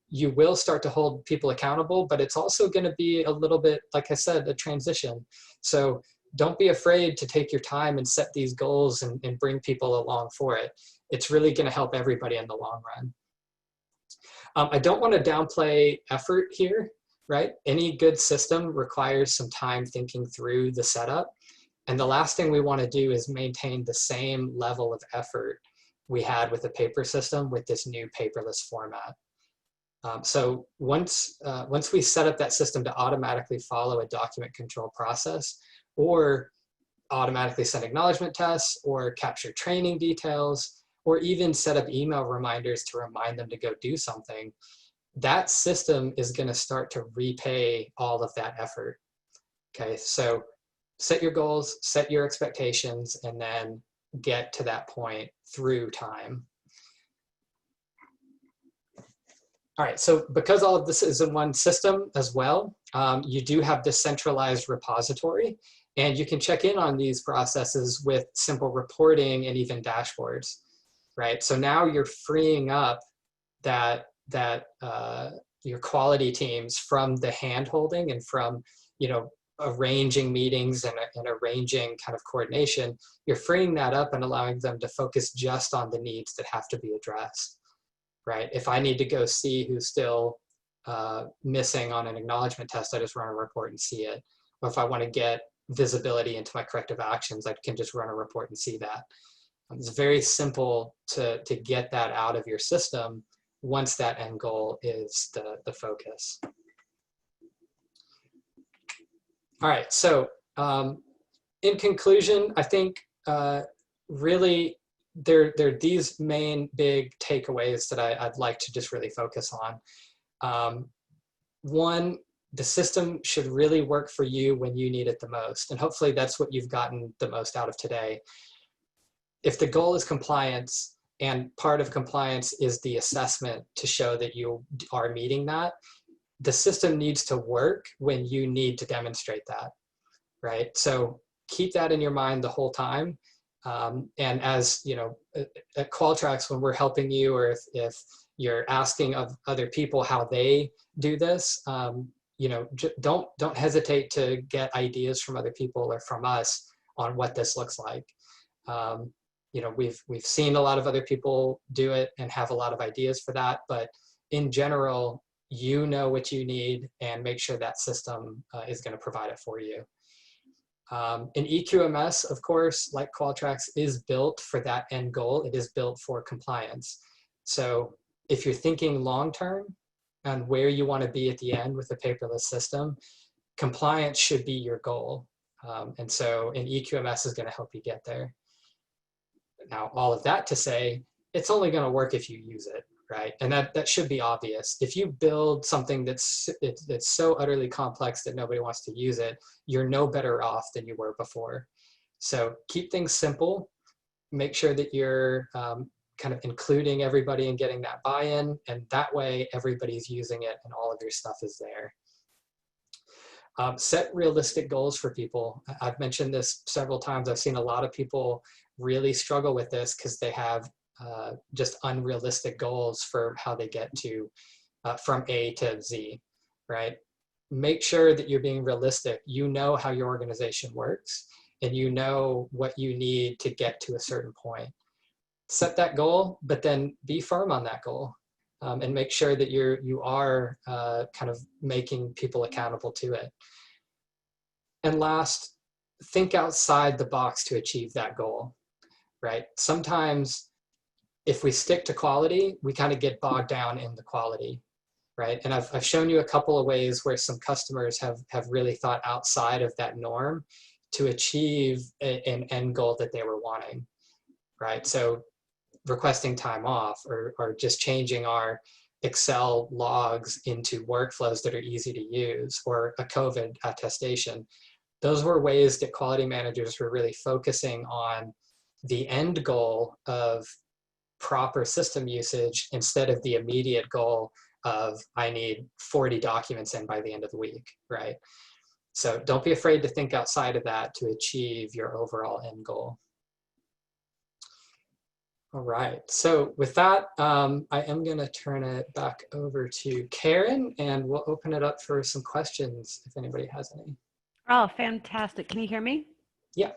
you will start to hold people accountable, but it's also going to be a little bit, like I said, a transition. So don't be afraid to take your time and set these goals and bring people along for it. It's really going to help everybody in the long run. I don't want to downplay effort here, right? Any good system requires some time thinking through the setup. And the last thing we want to do is maintain the same level of effort we had with the paper system with this new paperless format. So once we set up that system to automatically follow a document control process, or automatically send acknowledgement tests, or capture training details, or even set up email reminders to remind them to go do something, that system is going to start to repay all of that effort. Okay, so set your goals, set your expectations, and then get to that point through time. All right, so because all of this is in one system as well, you do have this centralized repository, and you can check in on these processes with simple reporting and even dashboards, right? So now you're freeing up your quality teams from the hand-holding and from, arranging meetings and arranging kind of coordination. You're freeing that up and allowing them to focus just on the needs that have to be addressed. Right? If I need to go see who's still missing on an acknowledgement test, I just run a report and see it. Or if I want to get visibility into my corrective actions, I can just run a report and see that. It's very simple to get that out of your system once that end goal is the focus. All right, so in conclusion, I think really there are these main big takeaways that I'd like to just really focus on. One, the system should really work for you when you need it the most. And hopefully that's what you've gotten the most out of today. If the goal is compliance, and part of compliance is the assessment to show that you are meeting that, the system needs to work when you need to demonstrate that, right? So keep that in your mind the whole time. And as you know, at Qualtrics, when we're helping you, or if you're asking of other people how they do this, don't hesitate to get ideas from other people or from us on what this looks like. We've seen a lot of other people do it and have a lot of ideas for that, but in general, you know what you need, and make sure that system is going to provide it for you. An EQMS, of course, like Qualtrics, is built for that end goal. It is built for compliance. So if you're thinking long-term and where you want to be at the end with a paperless system, compliance should be your goal. And so an EQMS is going to help you get there. Now, all of that to say, it's only going to work if you use it, right? And that should be obvious. If you build something that's so utterly complex that nobody wants to use it, you're no better off than you were before. So keep things simple. Make sure that you're kind of including everybody and getting that buy-in, and that way everybody's using it and all of your stuff is there. Set realistic goals for people. I've mentioned this several times. I've seen a lot of people really struggle with this because they have just unrealistic goals for how they get to from A to Z, right? Make sure that you're being realistic. You know how your organization works, and you know what you need to get to a certain point. Set that goal, but then be firm on that goal, and make sure that you are kind of making people accountable to it. And last, think outside the box to achieve that goal, right? Sometimes if we stick to quality, we kind of get bogged down in the quality, right? And I've shown you a couple of ways where some customers have really thought outside of that norm to achieve an end goal that they were wanting, right? So requesting time off, or just changing our Excel logs into workflows that are easy to use, or a COVID attestation. Those were ways that quality managers were really focusing on the end goal of proper system usage instead of the immediate goal of I need 40 documents in by the end of the week, right? So don't be afraid to think outside of that to achieve your overall end goal. All right, so with that, I am going to turn it back over to Karen, and we'll open it up for some questions if anybody has any. Oh, fantastic. Can you hear me? Yeah.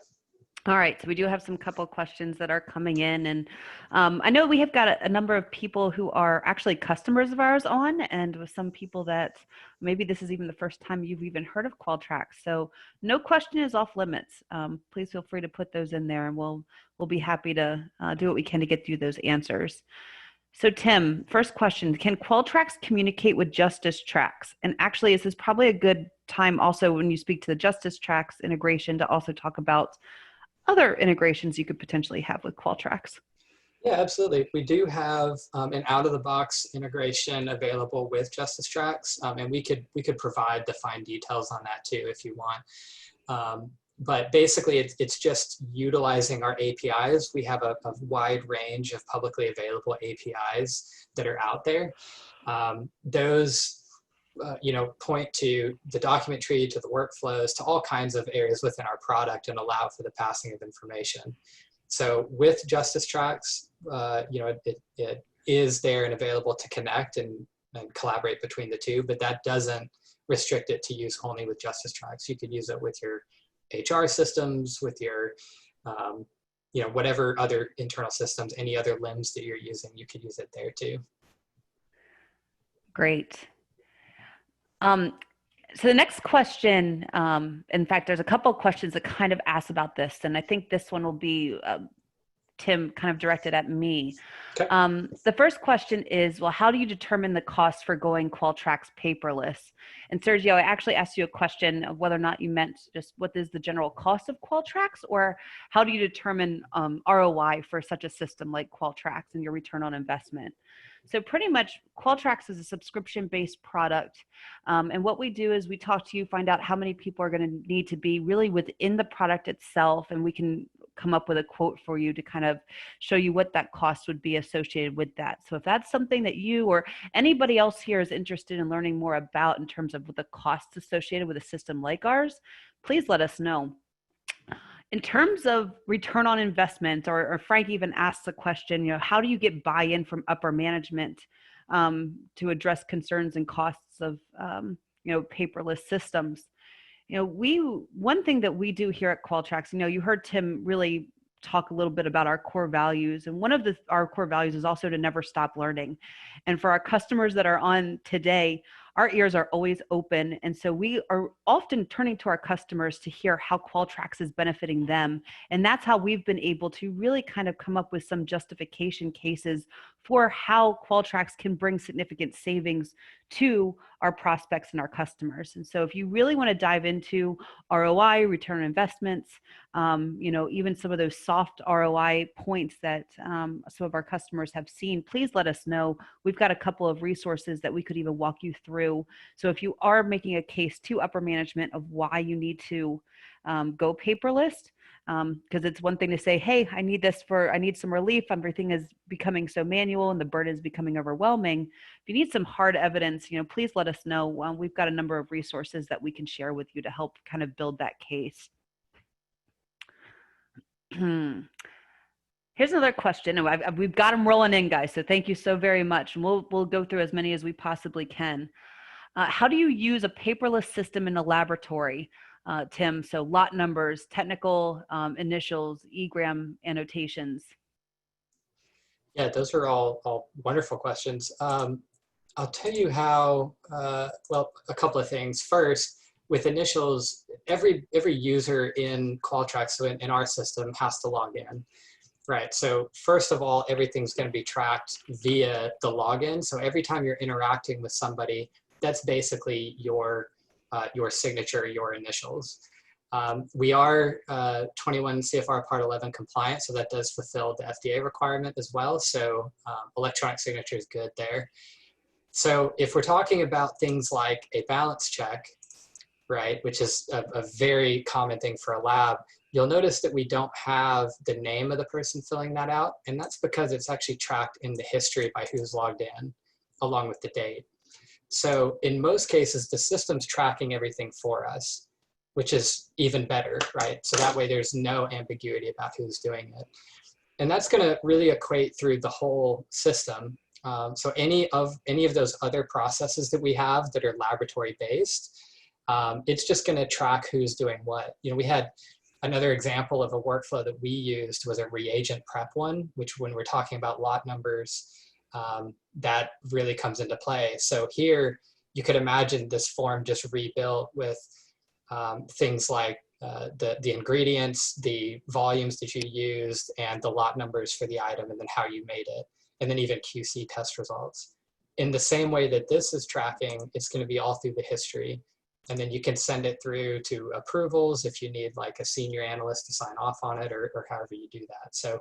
All right, so we do have some couple questions that are coming in, and I know we have got a number of people who are actually customers of ours on, and with some people that maybe this is even the first time you've even heard of Qualtrics. So no question is off limits. Please feel free to put those in there, and we'll be happy to do what we can to get you those answers. So Tim, first question: can Qualtrics communicate with Justice Tracks? And actually, this is probably a good time also when you speak to the Justice Tracks integration to also talk about other integrations you could potentially have with Qualtrics. Yeah, absolutely. We do have an out-of-the-box integration available with Justice Tracks, and we could provide the fine details on that too if you want. But basically, it's just utilizing our APIs. We have a wide range of publicly available APIs that are out there. Those point to the document tree, to the workflows, to all kinds of areas within our product and allow for the passing of information. So with Justice Tracks, it is there and available to connect and collaborate between the two, but that doesn't restrict it to use only with Justice Tracks. You could use it with your HR systems, with your, whatever other internal systems, any other limbs that you're using, you could use it there too. Great. So the next question, in fact, there's a couple of questions that kind of ask about this, and I think this one will be Tim, kind of directed at me. Okay. The first question is, well, how do you determine the cost for going Qualtrics paperless? And Sergio, I actually asked you a question of whether or not you meant just what is the general cost of Qualtrics, or how do you determine ROI for such a system like Qualtrics and your return on investment? So pretty much Qualtrics is a subscription-based product. And what we do is we talk to you, find out how many people are going to need to be really within the product itself, and we can come up with a quote for you to kind of show you what that cost would be associated with that. So if that's something that you or anybody else here is interested in learning more about in terms of the costs associated with a system like ours, please let us know. In terms of return on investment, or Frank even asks a question, how do you get buy-in from upper management to address concerns and costs of, paperless systems? One thing that we do here at Qualtrics, you heard Tim really talk a little bit about our core values. And one of our core values is also to never stop learning. And for our customers that are on today, our ears are always open. And so we are often turning to our customers to hear how Qualtrics is benefiting them. And that's how we've been able to really kind of come up with some justification cases for how Qualtrics can bring significant savings to our prospects and our customers. And so if you really want to dive into ROI, return on investments, even some of those soft ROI points that some of our customers have seen, please let us know. We've got a couple of resources that we could even walk you through. So if you are making a case to upper management of why you need to go paperless, because it's one thing to say, hey, I need some relief. Everything is becoming so manual and the burden is becoming overwhelming. If you need some hard evidence, please let us know. We've got a number of resources that we can share with you to help kind of build that case. Here's another question. We've got them rolling in, guys. So thank you so very much. And we'll go through as many as we possibly can. How do you use a paperless system in a laboratory, Tim? So lot numbers, technical initials, EGRAM annotations. Yeah, those are all wonderful questions. I'll tell you how, a couple of things. First, with initials, every user in Qualtrics, so in our system, has to log in. Right, so first of all, everything's going to be tracked via the login. So every time you're interacting with somebody, that's basically your signature, your initials. We are 21 CFR Part 11 compliant, so that does fulfill the FDA requirement as well. So electronic signature is good there. So if we're talking about things like a balance check, right, which is a very common thing for a lab, you'll notice that we don't have the name of the person filling that out, and that's because it's actually tracked in the history by who's logged in, along with the date. So in most cases, the system's tracking everything for us, which is even better, right? So that way there's no ambiguity about who's doing it. And that's gonna really equate through the whole system. So any of those other processes that we have that are laboratory based, it's just gonna track who's doing what. We had Another example of a workflow that we used was a reagent prep one, which when we're talking about lot numbers, that really comes into play. So here you could imagine this form just rebuilt with things like the ingredients, the volumes that you used, and the lot numbers for the item, and then how you made it, and then even QC test results. In the same way that this is tracking, it's going to be all through the history. And then you can send it through to approvals if you need like a senior analyst to sign off on it, or however you do that. So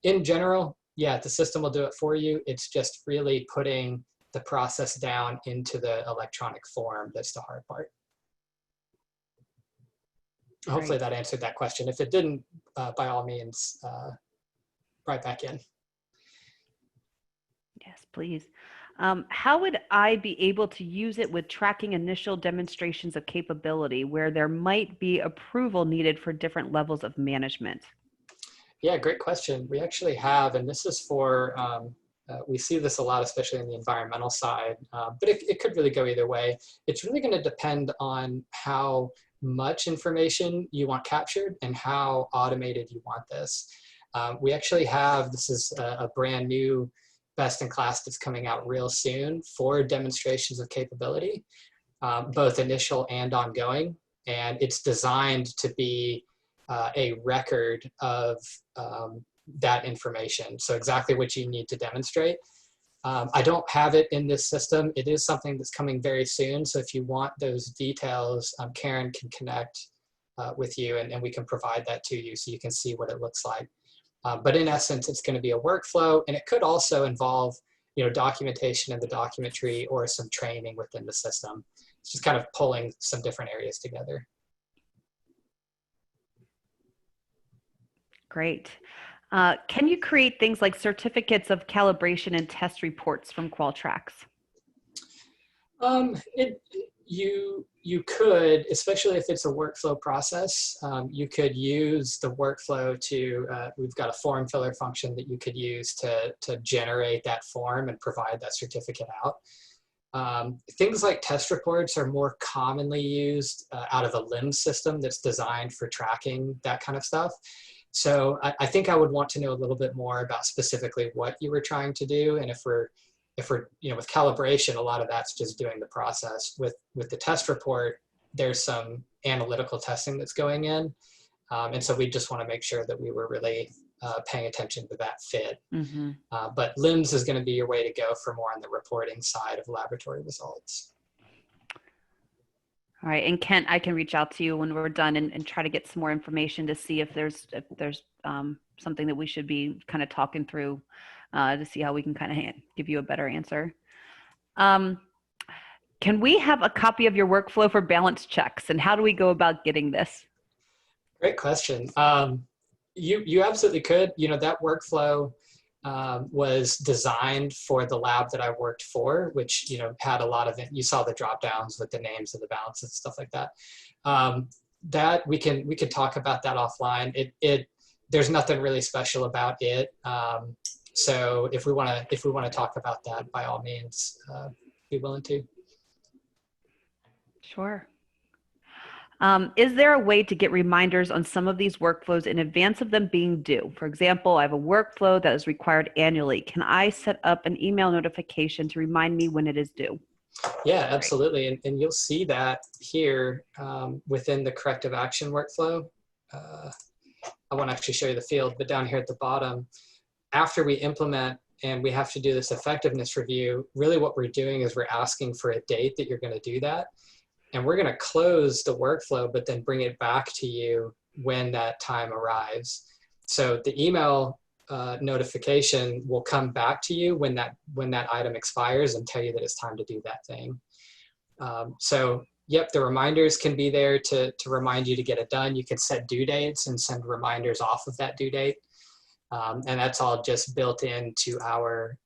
in general, yeah, the system will do it for you. It's just really putting the process down into the electronic form that's the hard part. Hopefully that answered that question. If it didn't, by all means, right back in. Yes, please. How would I be able to use it with tracking initial demonstrations of capability where there might be approval needed for different levels of management? Yeah, great question. We actually have, and this is for, we see this a lot, especially on the environmental side, but it could really go either way. It's really going to depend on how much information you want captured and how automated you want this. We actually have, this is a brand new best in class that's coming out real soon for demonstrations of capability, both initial and ongoing. And it's designed to be a record of that information. So exactly what you need to demonstrate. I don't have it in this system. It is something that's coming very soon. So if you want those details, Karen can connect with you and we can provide that to you so you can see what it looks like. But in essence, it's going to be a workflow, and it could also involve, documentation in the document tree or some training within the system. It's just kind of pulling some different areas together. Great. Can you create things like certificates of calibration and test reports from Qualtrics? You could, especially if it's a workflow process, you could use the workflow to, we've got a form filler function that you could use to generate that form and provide that certificate out. Things like test reports are more commonly used out of a LIMS system that's designed for tracking that kind of stuff. So I think I would want to know a little bit more about specifically what you were trying to do, and if we're with calibration, a lot of that's just doing the process. With the test report, there's some analytical testing that's going in. And so we just want to make sure that we were really paying attention to that fit. Mm-hmm. But LIMS is going to be your way to go for more on the reporting side of laboratory results. All right, and Kent, I can reach out to you when we're done and try to get some more information to see if there's something that we should be kind of talking through to see how we can kind of give you a better answer. Can we have a copy of your workflow for balance checks, and how do we go about getting this? Great question. You absolutely could. That workflow was designed for the lab that I worked for, which had a lot of it. You saw the drop downs with the names of the balances and stuff like that. That we can talk about that offline. There's nothing really special about it. So if we want to talk about that, by all means, be willing to. Sure. Is there a way to get reminders on some of these workflows in advance of them being due? For example, I have a workflow that is required annually. Can I set up an email notification to remind me when it is due? Yeah, absolutely. And you'll see that here within the corrective action workflow. I won't actually show you the field, but down here at the bottom, after we implement and we have to do this effectiveness review, really what we're doing is we're asking for a date that you're going to do that. And we're going to close the workflow, but then bring it back to you when that time arrives. So the email notification will come back to you when that item expires and tell you that it's time to do that thing. So yep, the reminders can be there to remind you to get it done. You can set due dates and send reminders off of that due date. And that's all just built into our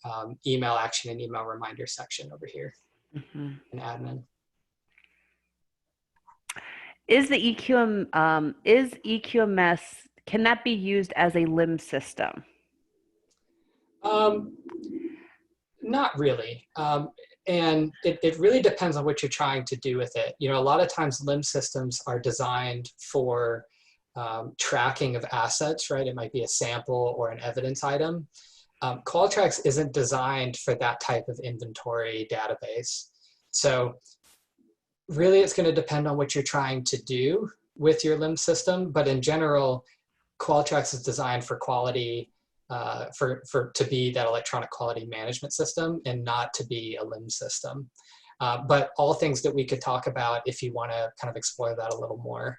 email action and email reminder section over here in admin. Is the EQMS, can that be used as a LIMS system? Not really. And it really depends on what you're trying to do with it. A lot of times LIMS systems are designed for tracking of assets, right? It might be a sample or an evidence item. Qualtrics isn't designed for that type of inventory database. So really it's going to depend on what you're trying to do with your LIMS system, but in general, Qualtrics is designed for quality, to be that electronic quality management system and not to be a LIMS system. But all things that we could talk about if you want to kind of explore that a little more.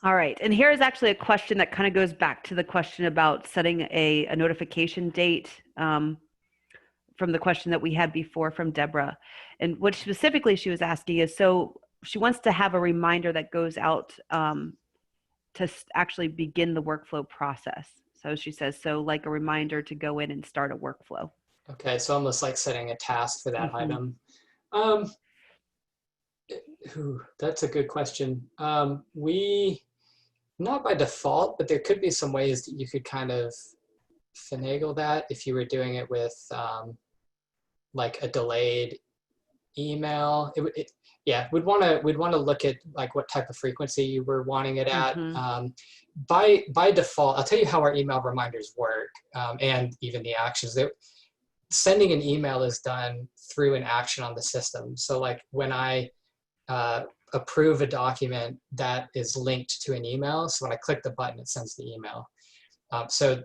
All right, and here is actually a question that kind of goes back to the question about setting a notification date from the question that we had before from Deborah. And what specifically she was asking is, so she wants to have a reminder that goes out to actually begin the workflow process. So she says, so like a reminder to go in and start a workflow. Okay, so almost like setting a task for that item. That's a good question. Not by default, but there could be some ways that you could kind of finagle that if you were doing it with like a delayed email. We'd want to look at like what type of frequency you were wanting it at. By default, I'll tell you how our email reminders work, and even the actions. Sending an email is done through an action on the system. So like when I approve a document, that is linked to an email. So when I click the button, it sends the email. So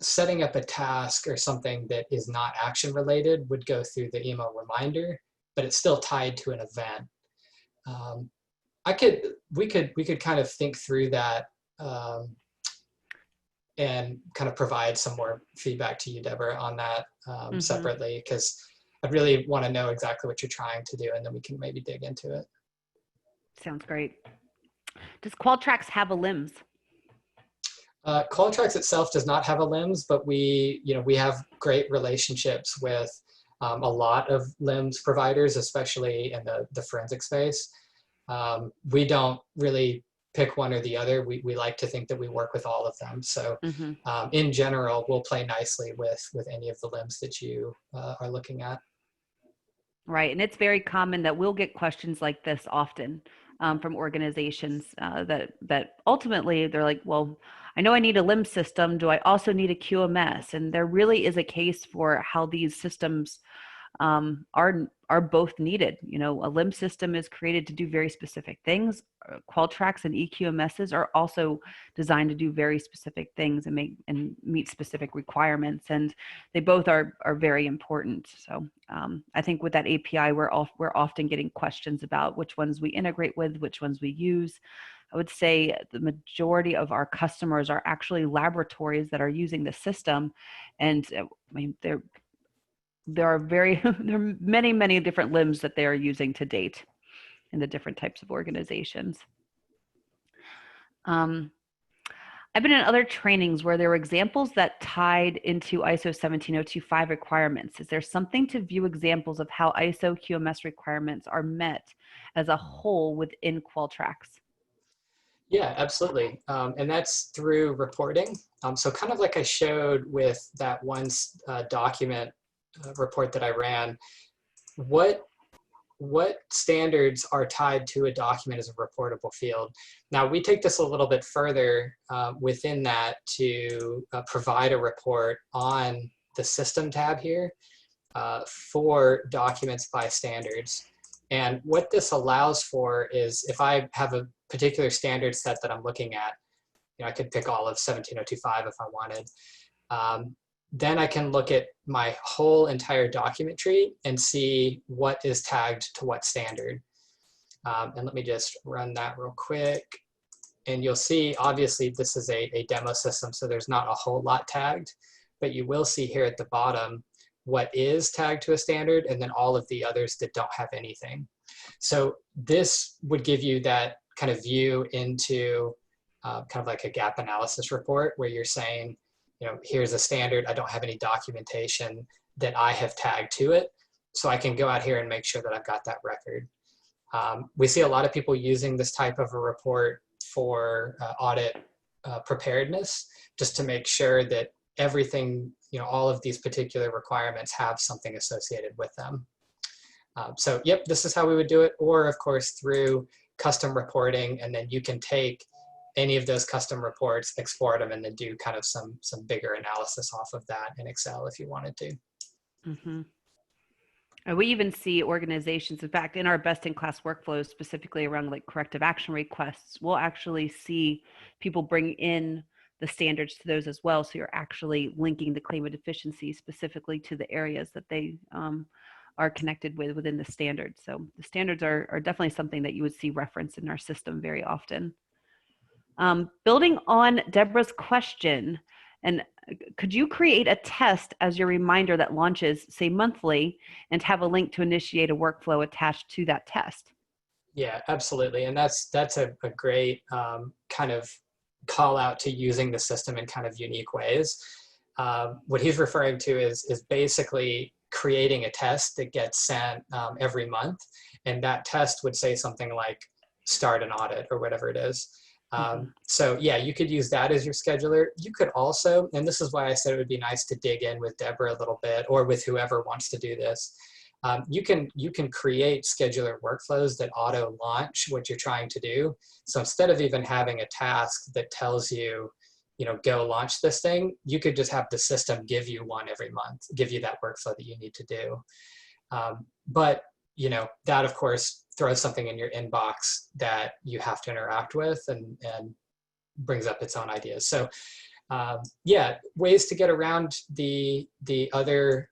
setting up a task or something that is not action related would go through the email reminder, but it's still tied to an event. We could kind of think through that and kind of provide some more feedback to you, Deborah, on that separately, because I really want to know exactly what you're trying to do, and then we can maybe dig into it. Sounds great. Does Qualtrics have a LIMS? Qualtrics itself does not have a LIMS, but we have great relationships with a lot of LIMS providers, especially in the forensic space. We don't really pick one or the other. We like to think that we work with all of them. So in general, we'll play nicely with any of the LIMS that you are looking at. Right, and it's very common that we'll get questions like this often from organizations that ultimately they're like, well, I know I need a LIMS system. Do I also need a QMS? And there really is a case for how these systems are both needed. You know, a LIMS system is created to do very specific things. Qualtrics and EQMSs are also designed to do very specific things and meet specific requirements, and they both are very important. So I think with that API, we're often getting questions about which ones we integrate with, which ones we use. I would say the majority of our customers are actually laboratories that are using the system, and I mean there are many different LIMS that they are using to date in the different types of organizations. I've been in other trainings where there were examples that tied into ISO 17025 requirements. Is there something to view examples of how ISO QMS requirements are met as a whole within Qualtrics? Yeah, absolutely. And that's through reporting. So kind of like I showed with that one document report that I ran, what standards are tied to a document as a reportable field? Now we take this a little bit further within that to provide a report on the system tab here for documents by standards. And what this allows for is if I have a particular standard set that I'm looking at, I could pick all of 17025 if I wanted. Then I can look at my whole entire document tree and see what is tagged to what standard. And let me just run that real quick. And you'll see, obviously, this is a demo system, so there's not a whole lot tagged. But you will see here at the bottom what is tagged to a standard, and then all of the others that don't have anything. So this would give you that kind of view into kind of like a gap analysis report where you're saying, here's a standard, I don't have any documentation that I have tagged to it, so I can go out here and make sure that I've got that record. We see a lot of people using this type of a report for audit preparedness, just to make sure that everything, all of these particular requirements have something associated with them. So yep, this is how we would do it. Or of course through custom reporting, and then you can take any of those custom reports, export them, and then do kind of some bigger analysis off of that in Excel if you wanted to. Mm-hmm. We even see organizations, in fact, in our best-in-class workflows, specifically around like corrective action requests, we'll actually see people bring in the standards to those as well. So you're actually linking the claim of deficiency specifically to the areas that they are connected with within the standards. So the standards are definitely something that you would see referenced in our system very often. Building on Deborah's question, and could you create a test as your reminder that launches, say monthly, and have a link to initiate a workflow attached to that test? Yeah, absolutely. And that's a great kind of call out to using the system in kind of unique ways. What he's referring to is basically creating a test that gets sent every month. And that test would say something like start an audit or whatever it is. So yeah, you could use that as your scheduler. You could also, and this is why I said it would be nice to dig in with Deborah a little bit, or with whoever wants to do this. You can create scheduler workflows that auto launch what you're trying to do. So instead of even having a task that tells you, go launch this thing, you could just have the system give you one every month, give you that workflow that you need to do. But that of course throws something in your inbox that you have to interact with, and brings up its own ideas. So yeah, ways to get around the other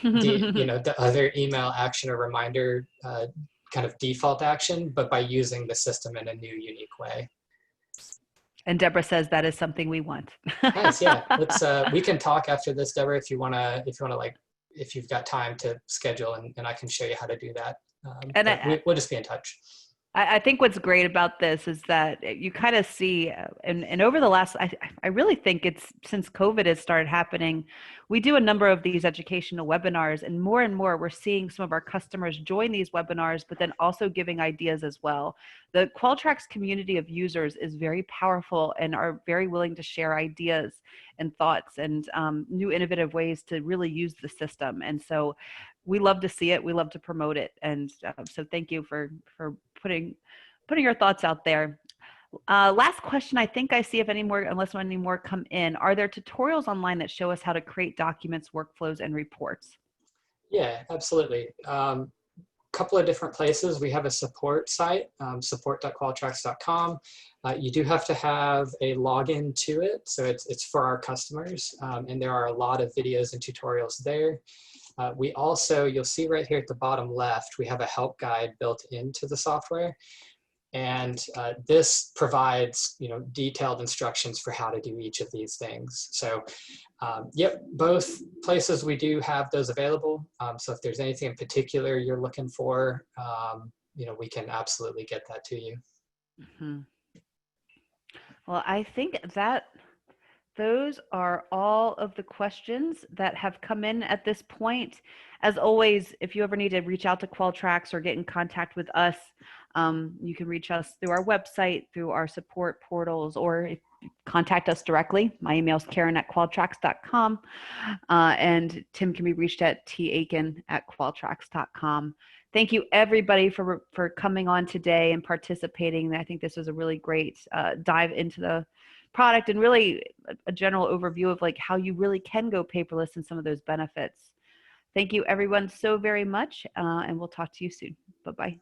the other email action or reminder kind of default action, but by using the system in a new, unique way. And Deborah says that is something we want. Nice, yeah. Let's we can talk after this, Deborah, if you wanna like, if you've got time to schedule, and I can show you how to do that. And we'll just be in touch. I think what's great about this is that you kind of see, and over the last, I really think it's since COVID has started happening, we do a number of these educational webinars, and more we're seeing some of our customers join these webinars, but then also giving ideas as well. The Qualtrics community of users is very powerful and are very willing to share ideas and thoughts and new innovative ways to really use the system. And so we love to see it. We love to promote it. And so thank you for putting your thoughts out there. Last question, I think I see if any more, unless any more come in, are there tutorials online that show us how to create documents, workflows, and reports? Yeah, absolutely. Couple of different places. We have a support site, support.qualtrics.com. You do have to have a login to it, so it's for our customers, and there are a lot of videos and tutorials there. We also, you'll see right here at the bottom left, we have a help guide built into the software. And this provides, detailed instructions for how to do each of these things. So, yep, both places we do have those available. So if there's anything in particular you're looking for, we can absolutely get that to you. Mm-hmm. Well, I think that those are all of the questions that have come in at this point. As always, if you ever need to reach out to Qualtrics or get in contact with us, you can reach us through our website, through our support portals, or contact us directly. My email is karen@qualtrics.com, and Tim can be reached at taiken@qualtrics.com. Thank you, everybody, for coming on today and participating. I think this was a really great dive into the product and really a general overview of like how you really can go paperless and some of those benefits. Thank you, everyone, so very much, and we'll talk to you soon. Bye-bye.